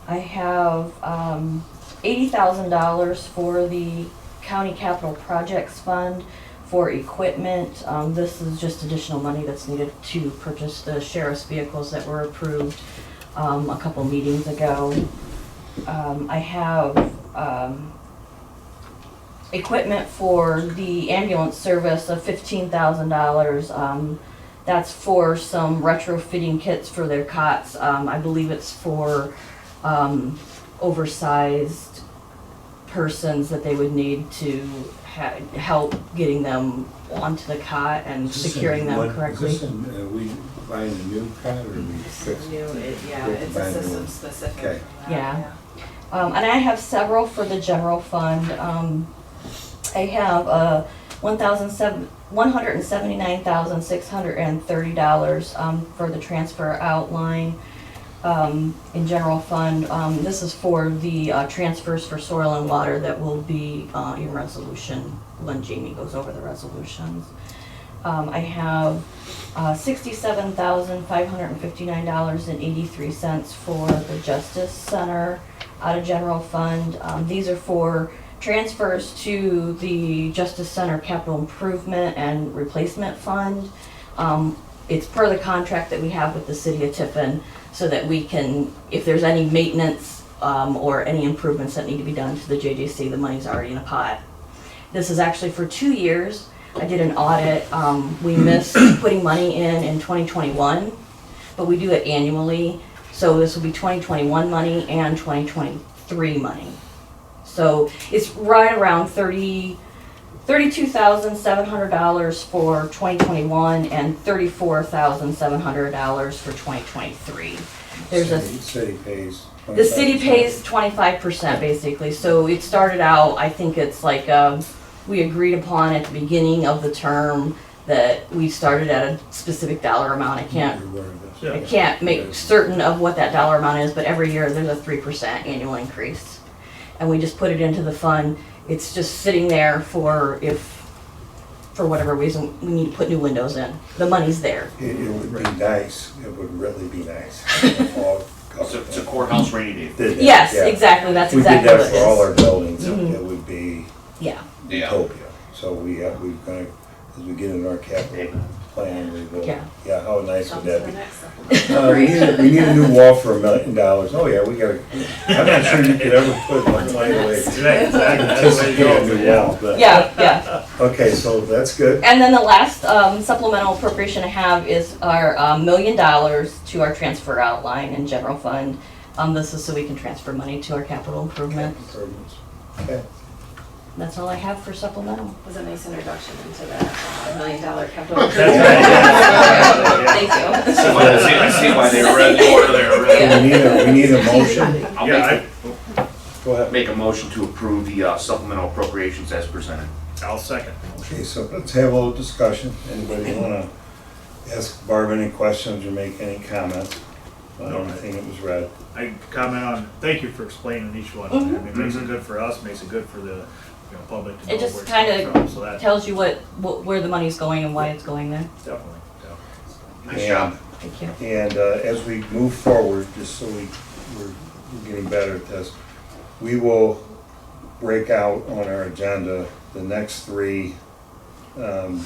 [SPEAKER 1] I have $80,000 for the County Capital Projects Fund for equipment. This is just additional money that's needed to purchase the sheriff's vehicles that were approved. a couple meetings ago. I have equipment for the ambulance service of $15,000. That's for some retrofitting kits for their cots. I believe it's for oversized persons that they would need to help getting them onto the cot and securing them correctly.
[SPEAKER 2] Is this in, we buying a new cot or we fixed?
[SPEAKER 10] New, yeah,
[SPEAKER 2] We're
[SPEAKER 10] it's a
[SPEAKER 2] combining
[SPEAKER 10] system
[SPEAKER 2] them.
[SPEAKER 10] specific.
[SPEAKER 2] Okay.
[SPEAKER 10] for that,
[SPEAKER 1] Yeah. And I have several for the general fund. I have $179,630 for the transfer outline in general fund. This is for the transfers for soil and water that will be in resolution when Jamie goes over the resolutions. I have $67,559.83 for the Justice Center out of general fund. These are for transfers to the Justice Center Capital Improvement and Replacement Fund. It's per the contract that we have with the City of Tiffin, so that we can, if there's any maintenance or any improvements that need to be done to the JJC, the money's already in a pot. This is actually for 2 years. I did an audit. We missed putting money in 2021, but we do it annually. So this will be 2021 money and 2023 money. So it's right around $32,700 for 2021 and $34,700 for 2023. There's a
[SPEAKER 2] City pays.
[SPEAKER 1] the city pays 25% basically. So it started out, I think it's like we agreed upon at the beginning of the term that we started at a specific dollar amount. I can't make certain of what that dollar amount is, but every year there's a 3% annual increase. And we just put it into the fund. It's just sitting there for if, for whatever reason, we need to put new windows in. The money's there.
[SPEAKER 2] It would be nice, it would really be nice.
[SPEAKER 5] It's a courthouse rainy day.
[SPEAKER 1] Yes, exactly, that's exactly what it
[SPEAKER 2] We did that for all our
[SPEAKER 1] is.
[SPEAKER 2] buildings,
[SPEAKER 1] Mhm.
[SPEAKER 2] it would be
[SPEAKER 1] Yeah,
[SPEAKER 2] utopia. So we've got, as we get into our capital plan, we will,
[SPEAKER 1] Yeah.
[SPEAKER 2] yeah, how nice would
[SPEAKER 10] Comes to
[SPEAKER 2] that
[SPEAKER 10] the
[SPEAKER 2] be?
[SPEAKER 10] next step.
[SPEAKER 2] We need a new wall for $1 million. Oh yeah, we gotta, I'm not sure you could ever put much money away.
[SPEAKER 3] Exactly, that's the way to
[SPEAKER 2] Anticipate a
[SPEAKER 3] go,
[SPEAKER 2] new
[SPEAKER 3] yeah.
[SPEAKER 2] wall, but-
[SPEAKER 1] yeah.
[SPEAKER 2] Okay, so that's good.
[SPEAKER 1] And then the last supplemental appropriation I have is our $1 million to our transfer outline in general fund. This is so we can transfer money to our capital improvements.
[SPEAKER 2] Improvements. Okay.
[SPEAKER 1] That's all I have for supplemental.
[SPEAKER 10] Was a nice introduction into that $1 million capital.
[SPEAKER 3] That's right, yeah.
[SPEAKER 1] Thank you.
[SPEAKER 5] I see why they were in the order they were in.
[SPEAKER 2] We need a motion.
[SPEAKER 5] I'll
[SPEAKER 3] Yeah,
[SPEAKER 2] Go ahead.
[SPEAKER 5] make a motion to approve the supplemental appropriations as presented.
[SPEAKER 3] I'll second.
[SPEAKER 2] Okay, so let's have a little discussion. Anybody wanna ask Barb any questions or make any comments on
[SPEAKER 3] No.
[SPEAKER 2] anything that was read?
[SPEAKER 3] I comment on, thank you for explaining each one. I mean, it makes it good for us, makes it good for the, public to know
[SPEAKER 1] It
[SPEAKER 3] where
[SPEAKER 1] just
[SPEAKER 3] it's
[SPEAKER 1] kind
[SPEAKER 3] coming from, so
[SPEAKER 1] of
[SPEAKER 3] that,
[SPEAKER 1] tells you where the money's going and why it's going there.
[SPEAKER 3] definitely.
[SPEAKER 5] Nice job.
[SPEAKER 1] Thank you.
[SPEAKER 2] And as we move forward, just so we're getting better at this, we will break out on our agenda the next three the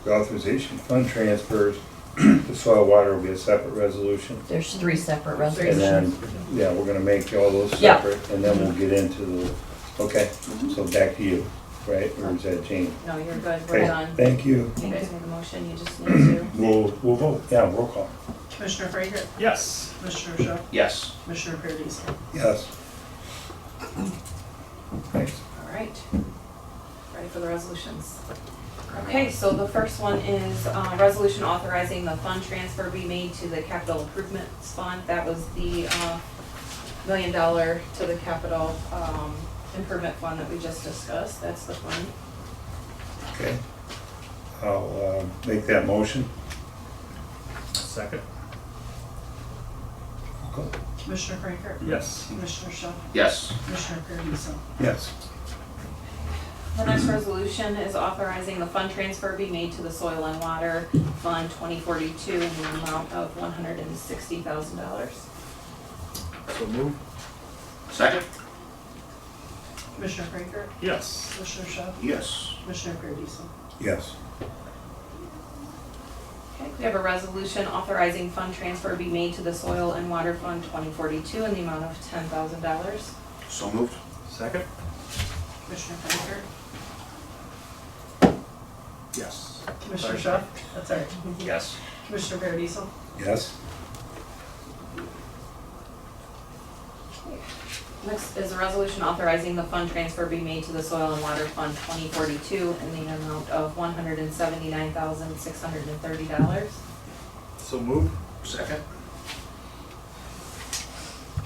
[SPEAKER 2] authorization fund transfers. The soil water will be a separate resolution.
[SPEAKER 1] There's 3 separate
[SPEAKER 2] And
[SPEAKER 1] resolutions.
[SPEAKER 2] then, yeah, we're gonna make all those
[SPEAKER 1] Yeah.
[SPEAKER 2] separate, and then we'll get into the, okay, so back to you, right, or is that Jane?
[SPEAKER 10] No, you're good, we're
[SPEAKER 2] Okay,
[SPEAKER 10] done.
[SPEAKER 2] thank you.
[SPEAKER 10] You guys made the motion, you just need to.
[SPEAKER 2] We'll vote, yeah, roll call,
[SPEAKER 4] Commissioner Frager,
[SPEAKER 3] Yes.
[SPEAKER 4] Commissioner Shaw,
[SPEAKER 5] Yes.
[SPEAKER 4] Commissioner Paradis.
[SPEAKER 2] yes. Thanks.
[SPEAKER 10] All right. Ready for the resolutions? Okay, so the first one is resolution authorizing the fund transfer be made to the capital improvements fund. That was the $1 million to the capital improvement fund that we just discussed. That's the fund.
[SPEAKER 2] Okay. I'll make that motion.
[SPEAKER 3] Second.
[SPEAKER 4] Commissioner Frager,
[SPEAKER 3] Yes.
[SPEAKER 4] Commissioner Shaw,
[SPEAKER 5] Yes.
[SPEAKER 4] Commissioner Paradis.
[SPEAKER 2] Yes.
[SPEAKER 10] The next resolution is authorizing the fund transfer be made to the Soil and Water Fund 2042 in the amount of $160,000.
[SPEAKER 3] So move.
[SPEAKER 5] Second?
[SPEAKER 4] Commissioner Frager,
[SPEAKER 3] Yes.
[SPEAKER 4] Commissioner Shaw,
[SPEAKER 5] Yes.
[SPEAKER 4] Commissioner Paradis.
[SPEAKER 2] Yes.
[SPEAKER 10] Okay, We have a resolution authorizing fund transfer be made to the Soil and Water Fund 2042 in the amount of $10,000.
[SPEAKER 5] So moved.
[SPEAKER 3] Second?
[SPEAKER 4] Commissioner Freiberger,
[SPEAKER 3] Yes.
[SPEAKER 4] Commissioner Shaw, that's all right.
[SPEAKER 5] Yes.
[SPEAKER 4] Commissioner Paradiso,
[SPEAKER 2] Yes?
[SPEAKER 10] Next is a resolution authorizing the fund transfer be made to the Soil and Water Fund 2042 in the amount of $179,630.
[SPEAKER 3] So moved.
[SPEAKER 5] Second.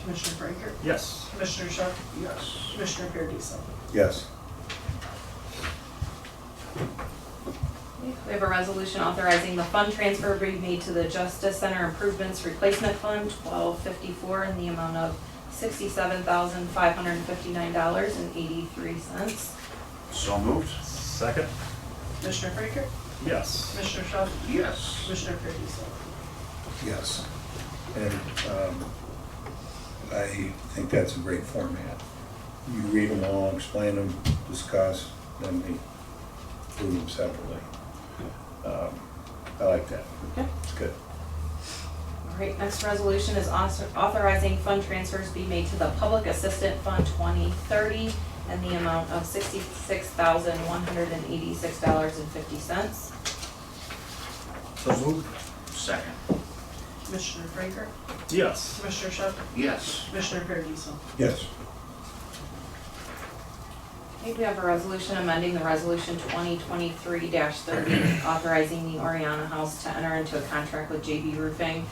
[SPEAKER 4] Commissioner Freiberger,
[SPEAKER 3] Yes.
[SPEAKER 4] Commissioner Shaw,
[SPEAKER 5] Yes.
[SPEAKER 4] Commissioner Paradiso.
[SPEAKER 2] Yes.
[SPEAKER 10] We have a resolution authorizing the fund transfer be made to the Justice Center Improvements Replacement Fund 1254 in the amount of $67,559.83.
[SPEAKER 5] So moved.
[SPEAKER 3] Second?
[SPEAKER 4] Commissioner Freiberger,
[SPEAKER 3] Yes.
[SPEAKER 4] Commissioner Shaw,
[SPEAKER 5] Yes.
[SPEAKER 4] Commissioner Paradiso.
[SPEAKER 2] Yes. And I think that's a great format. You read them all, explain them, discuss, then we do them separately. I like that.
[SPEAKER 10] Okay.
[SPEAKER 2] It's good.
[SPEAKER 10] All right, next resolution is authorizing fund transfers be made to the Public Assistant Fund 2030 in the amount of $66,186.50.
[SPEAKER 3] So moved.
[SPEAKER 5] Second.
[SPEAKER 4] Commissioner Freiberger,
[SPEAKER 3] Yes.
[SPEAKER 4] Commissioner Shaw,
[SPEAKER 5] Yes.
[SPEAKER 4] Commissioner Paradiso.
[SPEAKER 2] Yes.
[SPEAKER 10] Okay, we have a resolution amending the resolution 2023-30, authorizing the Oriana House to enter into a contract with JB Roofing.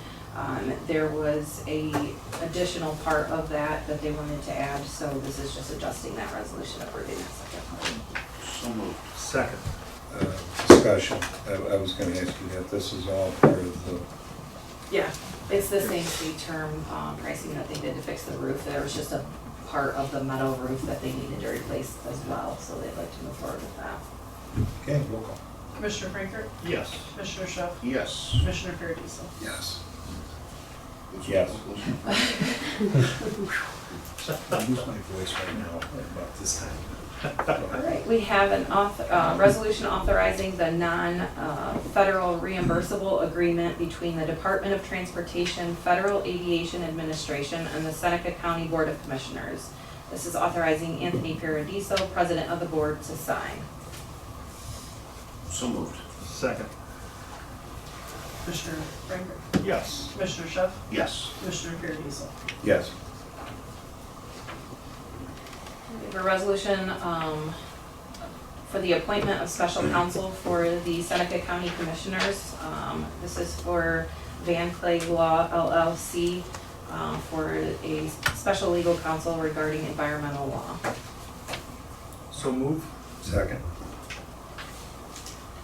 [SPEAKER 10] There was a additional part of that they wanted to add, so this is just adjusting that resolution, approving that second part.
[SPEAKER 5] So moved.
[SPEAKER 3] Second.
[SPEAKER 2] Discussion. I was gonna ask you that. This is all part of the,
[SPEAKER 10] Yeah, it's the same state term pricing that they did to fix the roof. There was just a part of the metal roof that they needed to replace as well, so they'd like to move forward with that.
[SPEAKER 2] okay, roll call.
[SPEAKER 4] Commissioner Freiberger,
[SPEAKER 3] Yes.
[SPEAKER 4] Commissioner Shaw,
[SPEAKER 5] Yes.
[SPEAKER 4] Commissioner Paradiso.
[SPEAKER 2] Yes. Yes. I lose my voice right now about this time.
[SPEAKER 10] All right, we have an resolution authorizing the non-federal reimbursable agreement between the Department of Transportation, Federal Aviation Administration, and the Seneca County Board of Commissioners. This is authorizing Anthony Paradiso, President of the Board, to sign.
[SPEAKER 5] So moved.
[SPEAKER 3] Second.
[SPEAKER 4] Commissioner Freiberger,
[SPEAKER 3] Yes.
[SPEAKER 4] Commissioner Shaw,
[SPEAKER 5] Yes.
[SPEAKER 4] Commissioner Paradiso.
[SPEAKER 2] Yes.
[SPEAKER 10] We have a resolution for the appointment of special counsel for the Seneca County Commissioners. This is for Van Clay Law LLC for a special legal counsel regarding environmental law.
[SPEAKER 3] So moved.
[SPEAKER 2] Second.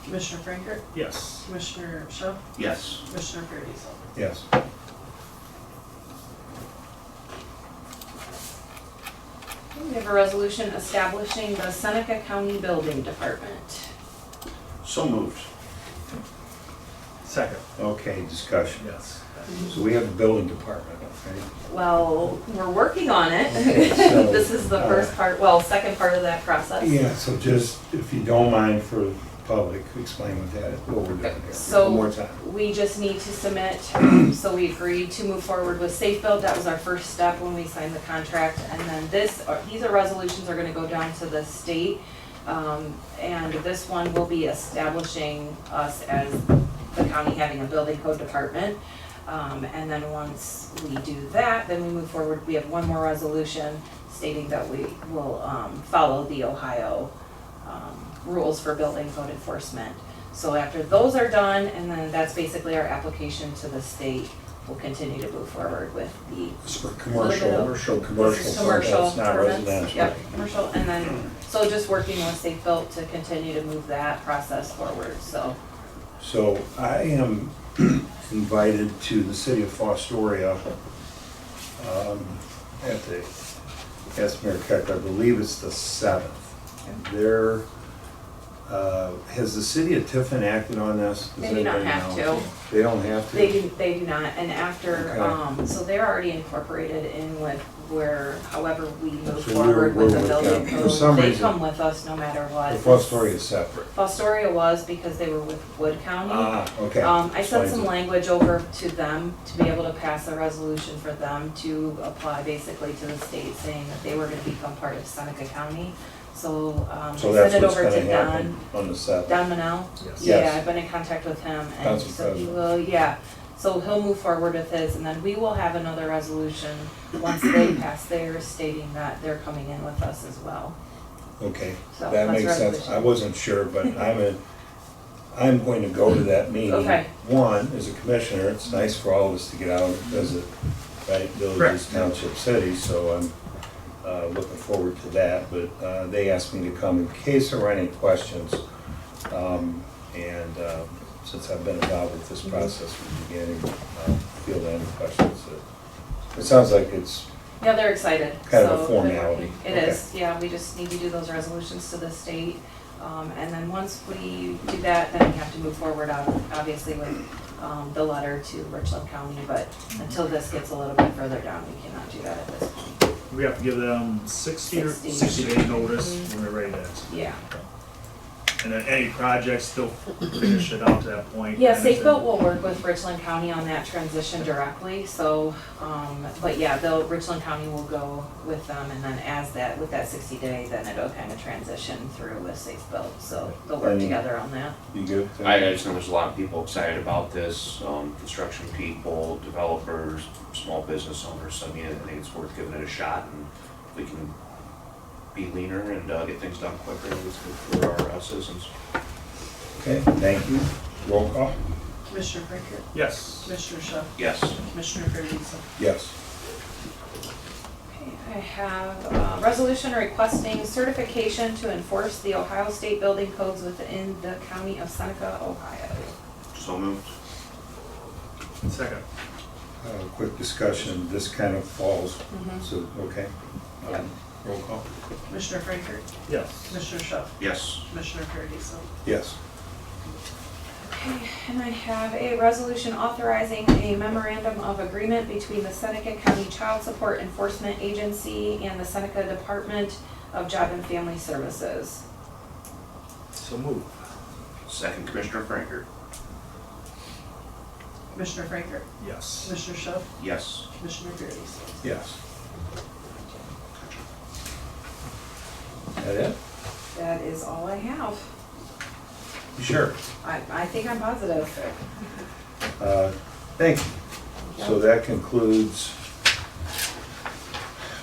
[SPEAKER 4] Commissioner Freiberger,
[SPEAKER 3] Yes.
[SPEAKER 4] Commissioner Shaw,
[SPEAKER 5] Yes.
[SPEAKER 4] Commissioner Paradiso.
[SPEAKER 2] Yes.
[SPEAKER 10] We have a resolution establishing the Seneca County Building Department.
[SPEAKER 5] So moved.
[SPEAKER 3] Second.
[SPEAKER 2] Okay, discussion.
[SPEAKER 3] Yes.
[SPEAKER 2] So we have a building department, okay?
[SPEAKER 10] Well, we're working on it.
[SPEAKER 2] So,
[SPEAKER 10] This is the first part, well, second part of that process.
[SPEAKER 2] Yeah, so just, if you don't mind for the public, explain what we're doing here.
[SPEAKER 10] So-
[SPEAKER 2] One more time.
[SPEAKER 10] We just need to submit, so we agreed to move forward with Safe Build. That was our first step when we signed the contract. And then these are resolutions are gonna go down to the state. And this one will be establishing us as the county having a building code department. And then once we do that, then we move forward. We have one more resolution stating that we will follow the Ohio rules for building code enforcement. So after those are done, and then that's basically our application to the state, we'll continue to move forward with the
[SPEAKER 2] It's for
[SPEAKER 10] Commercial.
[SPEAKER 2] commercial,
[SPEAKER 10] commercial
[SPEAKER 2] it's not
[SPEAKER 10] permits.
[SPEAKER 2] residential.
[SPEAKER 10] Yep, commercial, and then, so just working with Safe Built to continue to move that process forward, so.
[SPEAKER 2] So I am invited to the city of Fostoria at the Esmer Keck, I believe it's the 7th. There, has the city of Tiffin acted on this? Does
[SPEAKER 10] They do not
[SPEAKER 2] anybody
[SPEAKER 10] have
[SPEAKER 2] know?
[SPEAKER 10] to.
[SPEAKER 2] They don't have to?
[SPEAKER 10] They do not, and after,
[SPEAKER 2] Okay.
[SPEAKER 10] so they're already incorporated in with where however we move
[SPEAKER 2] So
[SPEAKER 10] forward
[SPEAKER 2] we're
[SPEAKER 10] with the
[SPEAKER 2] with
[SPEAKER 10] building
[SPEAKER 2] them. For some
[SPEAKER 10] code, they
[SPEAKER 2] reason-
[SPEAKER 10] come with us no matter what.
[SPEAKER 2] The first story is separate.
[SPEAKER 10] Fostoria was because they were with Wood County.
[SPEAKER 2] Okay.
[SPEAKER 10] I sent
[SPEAKER 2] Explains
[SPEAKER 10] some
[SPEAKER 2] it.
[SPEAKER 10] language over to them to be able to pass a resolution for them to apply basically to the state saying that they were gonna become part of Seneca County. So, I
[SPEAKER 2] So that's
[SPEAKER 10] sent it
[SPEAKER 2] what's
[SPEAKER 10] over
[SPEAKER 2] gonna
[SPEAKER 10] to
[SPEAKER 2] happen on the 7th.
[SPEAKER 10] Don Manel.
[SPEAKER 3] Yes.
[SPEAKER 10] Yeah,
[SPEAKER 2] Yes.
[SPEAKER 10] I've been in contact with him and
[SPEAKER 2] Council
[SPEAKER 10] so he
[SPEAKER 2] President.
[SPEAKER 10] will, yeah. So he'll move forward with his and then we will have another resolution once they pass theirs stating that they're coming in with us as well.
[SPEAKER 2] Okay,
[SPEAKER 10] So
[SPEAKER 2] that
[SPEAKER 10] that's
[SPEAKER 2] makes sense.
[SPEAKER 10] resolution.
[SPEAKER 2] I wasn't sure, but I'm going to go to that meeting.
[SPEAKER 10] Okay.
[SPEAKER 2] One, as a commissioner, it's nice for all of us to get out and visit, right, villages,
[SPEAKER 3] Correct.
[SPEAKER 2] township, cities, so I'm looking forward to that. But they asked me to come in case there were any questions. And since I've been involved with this process from the beginning, field any questions. It sounds like it's
[SPEAKER 10] Yeah, they're excited.
[SPEAKER 2] Kind of a
[SPEAKER 10] So
[SPEAKER 2] formality.
[SPEAKER 10] It
[SPEAKER 2] Okay.
[SPEAKER 10] is, yeah, we just need to do those resolutions to the state. And then once we do that, then we have to move forward obviously with the letter to Richland County. But until this gets a little bit further down, we cannot do that at this point.
[SPEAKER 3] We have to give them 60 or
[SPEAKER 10] 60.
[SPEAKER 3] 60-day notice
[SPEAKER 10] Mhm.
[SPEAKER 3] when we're ready to,
[SPEAKER 10] Yeah.
[SPEAKER 3] and then any projects still finish it out to that point.
[SPEAKER 10] Yeah,
[SPEAKER 3] and
[SPEAKER 10] Safe
[SPEAKER 3] then-
[SPEAKER 10] Built will work with Richland County on that transition directly, so, but yeah, Richland County will go with them, and then with that 60-day, then it'll kind of transition through with Safe Built, so they'll work
[SPEAKER 2] And-
[SPEAKER 10] together on that.
[SPEAKER 2] You good?
[SPEAKER 5] I just know there's a lot of people excited about this, construction people, developers, small business owners. So I mean, I think it's worth giving it a shot, and if we can be leaner and get things done quicker, it's good for our citizens.
[SPEAKER 2] Okay, thank you. Roll call?
[SPEAKER 4] Commissioner Franklin,
[SPEAKER 3] Yes.
[SPEAKER 4] Commissioner Shaw,
[SPEAKER 5] Yes.
[SPEAKER 4] Commissioner Federico.
[SPEAKER 2] Yes.
[SPEAKER 10] Okay, I have a resolution requesting certification to enforce the Ohio State Building Codes within the county of Seneca, Ohio.
[SPEAKER 5] So moved.
[SPEAKER 3] Second.
[SPEAKER 2] Quick discussion, this kind of falls,
[SPEAKER 10] Mhm.
[SPEAKER 2] so, okay.
[SPEAKER 10] Yep.
[SPEAKER 2] Roll call?
[SPEAKER 4] Commissioner Franklin,
[SPEAKER 3] Yes.
[SPEAKER 4] Commissioner Shaw,
[SPEAKER 5] Yes.
[SPEAKER 4] Commissioner Federico.
[SPEAKER 2] Yes.
[SPEAKER 10] Okay, and I have a resolution authorizing a memorandum of agreement between the Seneca County Child Support Enforcement Agency and the Seneca Department of Job and Family Services.
[SPEAKER 3] So move.
[SPEAKER 5] Second, Commissioner Franker.
[SPEAKER 4] Commissioner Franklin,
[SPEAKER 3] Yes.
[SPEAKER 4] Commissioner Shaw,
[SPEAKER 5] Yes.
[SPEAKER 4] Commissioner Federico.
[SPEAKER 2] Yes. That it?
[SPEAKER 10] That is all I have.
[SPEAKER 2] You sure?
[SPEAKER 10] I think I'm positive.
[SPEAKER 2] Thank you. So that concludes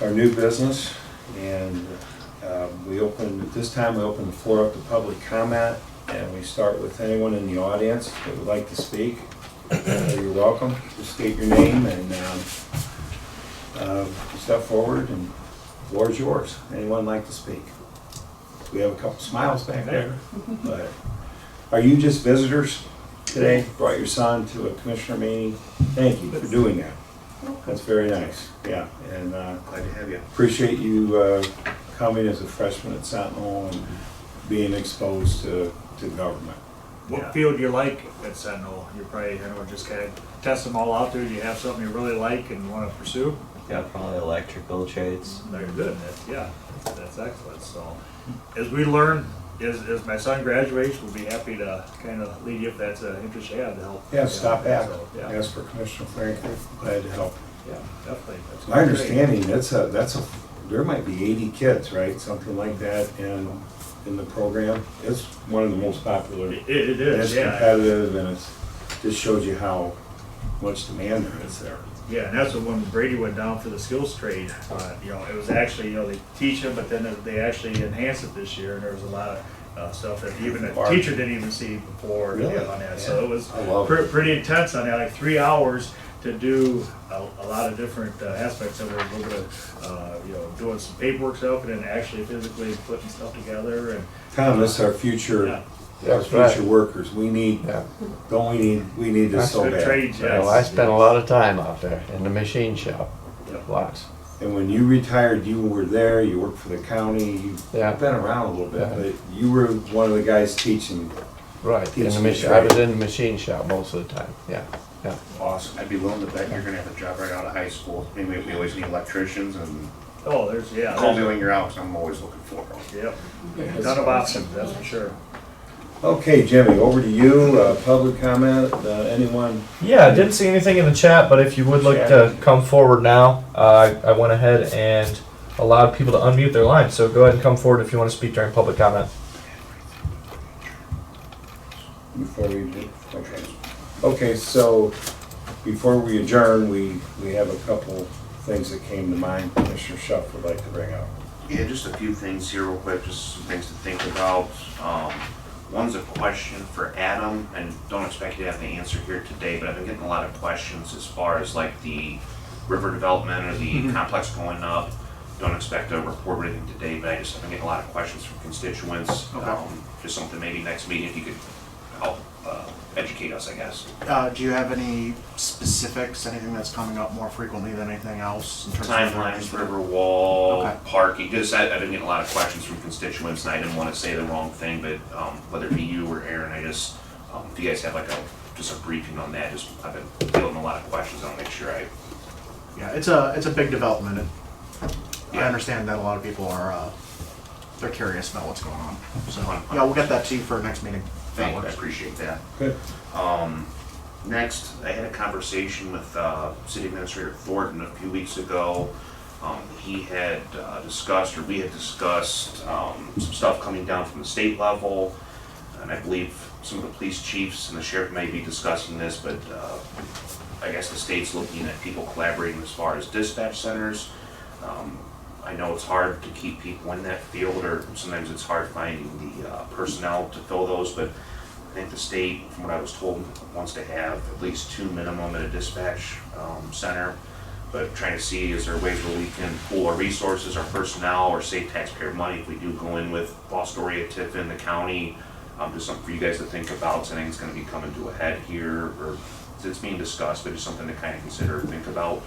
[SPEAKER 2] our new business, and at this time, we open the floor up to public comment, and we start with anyone in the audience that would like to speak. You're welcome. Just state your name and step forward, and the floor is yours. Anyone like to speak? We have a couple smiles back there, but are you just visitors today? Brought your son to a commissioner meeting? Thank you for doing that. That's very nice, yeah, and
[SPEAKER 5] Glad to have you.
[SPEAKER 2] appreciate you coming as a freshman at Sentinel and being exposed to government.
[SPEAKER 3] What field do you like at Sentinel? You probably, just kind of test them all out there. Do you have something you really like and want to pursue?
[SPEAKER 11] Yeah, probably electrical trades.
[SPEAKER 3] Very good. That's excellent. So, as we learn, as my son graduates, we'll be happy to kind of lead you if that's an interest you have to help.
[SPEAKER 2] Yeah, stop back,
[SPEAKER 3] So, yeah,
[SPEAKER 2] ask for Commissioner Franklin, glad to help.
[SPEAKER 3] yeah, definitely. That's
[SPEAKER 2] My
[SPEAKER 3] great.
[SPEAKER 2] understanding, there might be 80 kids, right, something like that in the program. It's one of the most popular.
[SPEAKER 3] It
[SPEAKER 2] And
[SPEAKER 3] is,
[SPEAKER 2] it's
[SPEAKER 3] yeah.
[SPEAKER 2] competitive, and just shows you how much demand there is there.
[SPEAKER 3] Yeah, and that's when Brady went down for the skills trade. It was actually, they teach them, but then they actually enhanced it this year, and there was a lot of stuff that even a teacher didn't even see before
[SPEAKER 2] Really?
[SPEAKER 3] on that. So it was
[SPEAKER 2] I love it.
[SPEAKER 3] pretty intense on that, like 3 hours to do a lot of different aspects of it. A little bit of, doing some paperwork stuff, and then actually physically putting stuff together. And
[SPEAKER 2] Tom, this is our future,
[SPEAKER 3] Yeah.
[SPEAKER 2] our future workers. We need,
[SPEAKER 11] Yeah.
[SPEAKER 2] we need this so
[SPEAKER 3] good
[SPEAKER 2] bad.
[SPEAKER 3] trades, yes.
[SPEAKER 11] Well, I spent a lot of time out there in the machine shop,
[SPEAKER 3] Yep.
[SPEAKER 11] lots.
[SPEAKER 2] And when you retired, you were there, you worked for the county, you've
[SPEAKER 11] Yeah.
[SPEAKER 2] been around a little bit,
[SPEAKER 11] Yeah.
[SPEAKER 2] but you were one of the guys teaching.
[SPEAKER 11] Right, in
[SPEAKER 2] Teach
[SPEAKER 11] the
[SPEAKER 2] them
[SPEAKER 11] machine,
[SPEAKER 2] trade.
[SPEAKER 11] I was in the machine shop most of the time, yeah.
[SPEAKER 2] Awesome.
[SPEAKER 5] I'd be willing to bet you're gonna have a job right out of high school. I mean, we always need electricians, and
[SPEAKER 3] Oh, there's, yeah.
[SPEAKER 5] call me when you're out, 'cause I'm always looking for them.
[SPEAKER 3] Yep, ton of options, that's for sure.
[SPEAKER 2] Okay, Jimmy, over to you. Public comment, anyone?
[SPEAKER 9] Yeah, I didn't see anything in the chat, but if you would like to come forward now, I went ahead and allowed people to unmute their line. So go ahead and come forward if you want to speak during public comment.
[SPEAKER 2] Before we do? Okay, so before we adjourn, we have a couple things that came to mind Commissioner Schuff would like to bring up.
[SPEAKER 5] Yeah, just a few things here real quick, just some things to think about. One's a question for Adam, and don't expect you to have the answer here today, but I've been getting a lot of questions as far as like the river development or the complex going up. Don't expect a report or anything today, but I've been getting a lot of questions from constituents. Just something maybe next meeting if you could help educate us, I guess.
[SPEAKER 12] Do you have any specifics, anything that's coming up more frequently than anything else? In terms
[SPEAKER 5] Timelines, river wall,
[SPEAKER 12] Okay.
[SPEAKER 5] parking, just I've been getting a lot of questions from constituents, and I didn't want to say the wrong thing, but whether it be you or Aaron, I just, if you guys have like just a briefing on that, just, I've been fielding a lot of questions, I'll make sure I.
[SPEAKER 12] Yeah, it's a big development. I
[SPEAKER 5] Yeah.
[SPEAKER 12] understand that a lot of people are, they're curious about what's going on. So,
[SPEAKER 5] Fun.
[SPEAKER 12] yeah, we'll get that to you for next meeting.
[SPEAKER 5] Thank you, I appreciate that.
[SPEAKER 2] Good.
[SPEAKER 5] Next, I had a conversation with City Administrator Thornton a few weeks ago. He had discussed, or we had discussed, some stuff coming down from the state level, and I believe some of the police chiefs and the sheriff may be discussing this, but I guess the state's looking at people collaborating as far as dispatch centers. I know it's hard to keep people in that field, or sometimes it's hard finding the personnel to fill those, but I think the state, from what I was told, wants to have at least 2 minimum at a dispatch center. But trying to see, is there ways where we can pool our resources, our personnel, or save taxpayer money if we do go in with Fostoria, Tiffin, the county? Just something for you guys to think about. So I think it's going to be coming to a head here, or it's being discussed, but just something to kind of consider, think about.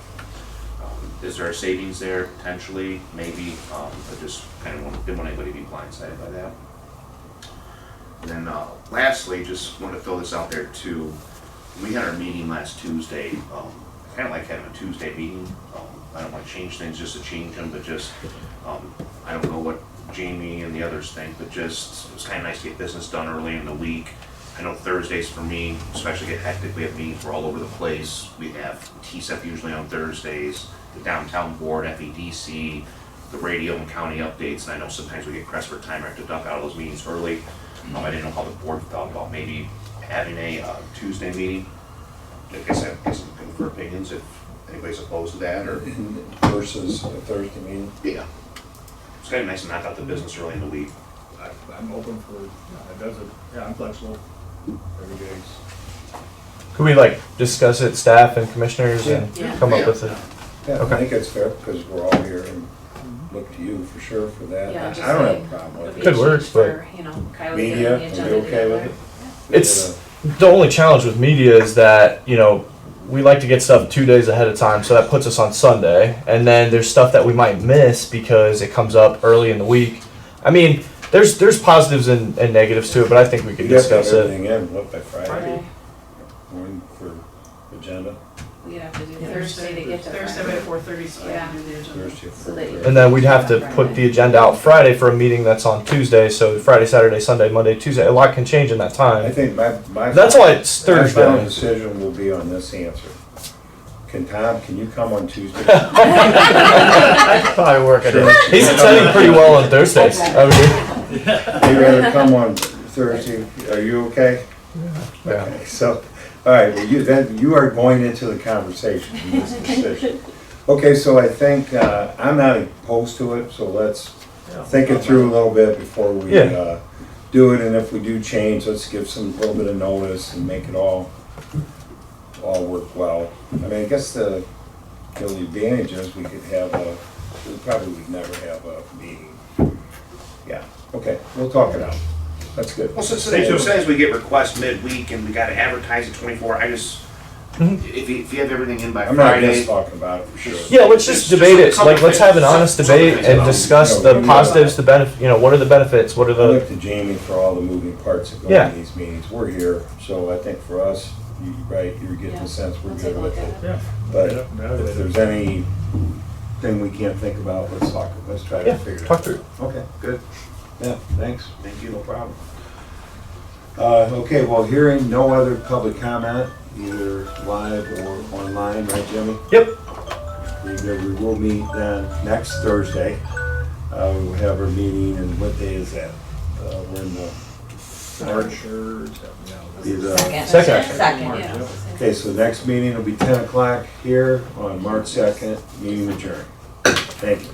[SPEAKER 5] Is there a savings there potentially? Maybe, but just kind of didn't want anybody to be blindsided by that. And then lastly, just want to throw this out there too. We had our meeting last Tuesday. I kind of like having a Tuesday meeting. I don't want to change things just to change them, but just, I don't know what Jamie and the others think, but just, it was kind of nice to get business done early in the week. I know Thursdays for me, especially get hectic, we have meetings, we're all over the place. We have TSEP usually on Thursdays, the downtown board, FEDC, the radio and county updates, and I know sometimes we get pressed for time, I have to duck out of those meetings early. I didn't know how the board felt about maybe having a Tuesday meeting. Like I said, I'm looking for opinions if anybody's opposed to that, or.
[SPEAKER 2] Versus a Thursday meeting?
[SPEAKER 5] Yeah. It's kind of nice to knock out the business early in the week.
[SPEAKER 3] I'm open for, it doesn't, I'm flexible every day.
[SPEAKER 9] Could we like discuss it, staff and commissioners, and
[SPEAKER 10] Yeah.
[SPEAKER 9] come up with it?
[SPEAKER 2] Yeah,
[SPEAKER 9] Okay.
[SPEAKER 2] I think it's fair because we're all here and look to you for sure for that.
[SPEAKER 10] Yeah,
[SPEAKER 2] I
[SPEAKER 10] just
[SPEAKER 2] don't have
[SPEAKER 10] saying.
[SPEAKER 2] a problem with it.
[SPEAKER 9] Could work,
[SPEAKER 10] For, you know, Kylie
[SPEAKER 2] Media,
[SPEAKER 10] getting
[SPEAKER 2] are
[SPEAKER 10] the
[SPEAKER 2] you
[SPEAKER 10] agenda
[SPEAKER 2] okay with
[SPEAKER 10] together.
[SPEAKER 2] it?
[SPEAKER 9] It's the only challenge with media is that, you know, we like to get stuff 2 days ahead of time, so that puts us on Sunday. And then there's stuff that we might miss because it comes up early in the week. I mean, there's positives and negatives to it, but I think we could
[SPEAKER 2] You have to have
[SPEAKER 9] discuss it.
[SPEAKER 2] everything in, what, by Friday?
[SPEAKER 10] Friday.
[SPEAKER 2] Morning for agenda,
[SPEAKER 10] We'd have to do
[SPEAKER 4] Yeah,
[SPEAKER 10] Thursday to get to
[SPEAKER 4] Thursday
[SPEAKER 10] Friday.
[SPEAKER 4] by 4:30, so I can do the agenda.
[SPEAKER 2] Thursday.
[SPEAKER 10] So that you-
[SPEAKER 9] And then we'd have to put the agenda out Friday for a meeting that's on Tuesday. So Friday, Saturday, Sunday, Monday, Tuesday. A lot can change in that
[SPEAKER 2] I
[SPEAKER 9] time.
[SPEAKER 2] think my.
[SPEAKER 9] That's why it's
[SPEAKER 2] My final
[SPEAKER 9] Thursday.
[SPEAKER 2] decision will be on this answer. Can you come on Tuesday?
[SPEAKER 9] I could probably work it in. He's attending pretty well on Thursdays. I mean,
[SPEAKER 2] You'd rather come on Thursday, are you okay?
[SPEAKER 9] yeah.
[SPEAKER 2] Okay, so, all right, well, you are going into the conversation in this decision. Okay, so I think, I'm not opposed to it, so let's think it through a little bit before we,
[SPEAKER 9] Yeah.
[SPEAKER 2] do it, and if we do change, let's give some, little bit of notice and make it all work well. I mean, I guess the advantage is we could have we probably would never have a meeting. Yeah, okay, we'll talk it out. That's good.
[SPEAKER 5] Well, since we get requests midweek and we gotta advertise at 24, I just, if you have everything in by
[SPEAKER 2] I'm not
[SPEAKER 5] Friday.
[SPEAKER 2] against talking about it for sure.
[SPEAKER 9] Yeah, let's just debate it. Like, let's have an honest debate and discuss the
[SPEAKER 2] No,
[SPEAKER 9] positives, the benefit. You know, what are the benefits? What are
[SPEAKER 2] I
[SPEAKER 9] the
[SPEAKER 2] look to Jamie for all the moving parts that go
[SPEAKER 9] Yeah.
[SPEAKER 2] in these meetings. We're here, so I think for us, right, you're getting
[SPEAKER 10] Yeah,
[SPEAKER 2] the sense we're
[SPEAKER 10] we'll take
[SPEAKER 2] good
[SPEAKER 10] a look
[SPEAKER 2] with
[SPEAKER 10] at
[SPEAKER 2] it.
[SPEAKER 10] it.
[SPEAKER 3] Yeah.
[SPEAKER 2] But
[SPEAKER 3] Yeah,
[SPEAKER 2] if there's anything we can't think about, let's try to
[SPEAKER 9] Yeah,
[SPEAKER 2] figure it out.
[SPEAKER 9] talk through it.
[SPEAKER 2] Okay, good. Yeah, thanks. Thank you, no problem. Okay, well, hearing no other public comment, either live or online, right, Jimmy?
[SPEAKER 9] Yep.
[SPEAKER 2] We will meet then next Thursday. We'll have our meeting, and what day is that? We're in the March.
[SPEAKER 9] Second.
[SPEAKER 1] Second.
[SPEAKER 10] Yeah.
[SPEAKER 2] Okay, so the next meeting will be 10 o'clock here on March 2nd, meeting adjourned. Thank you.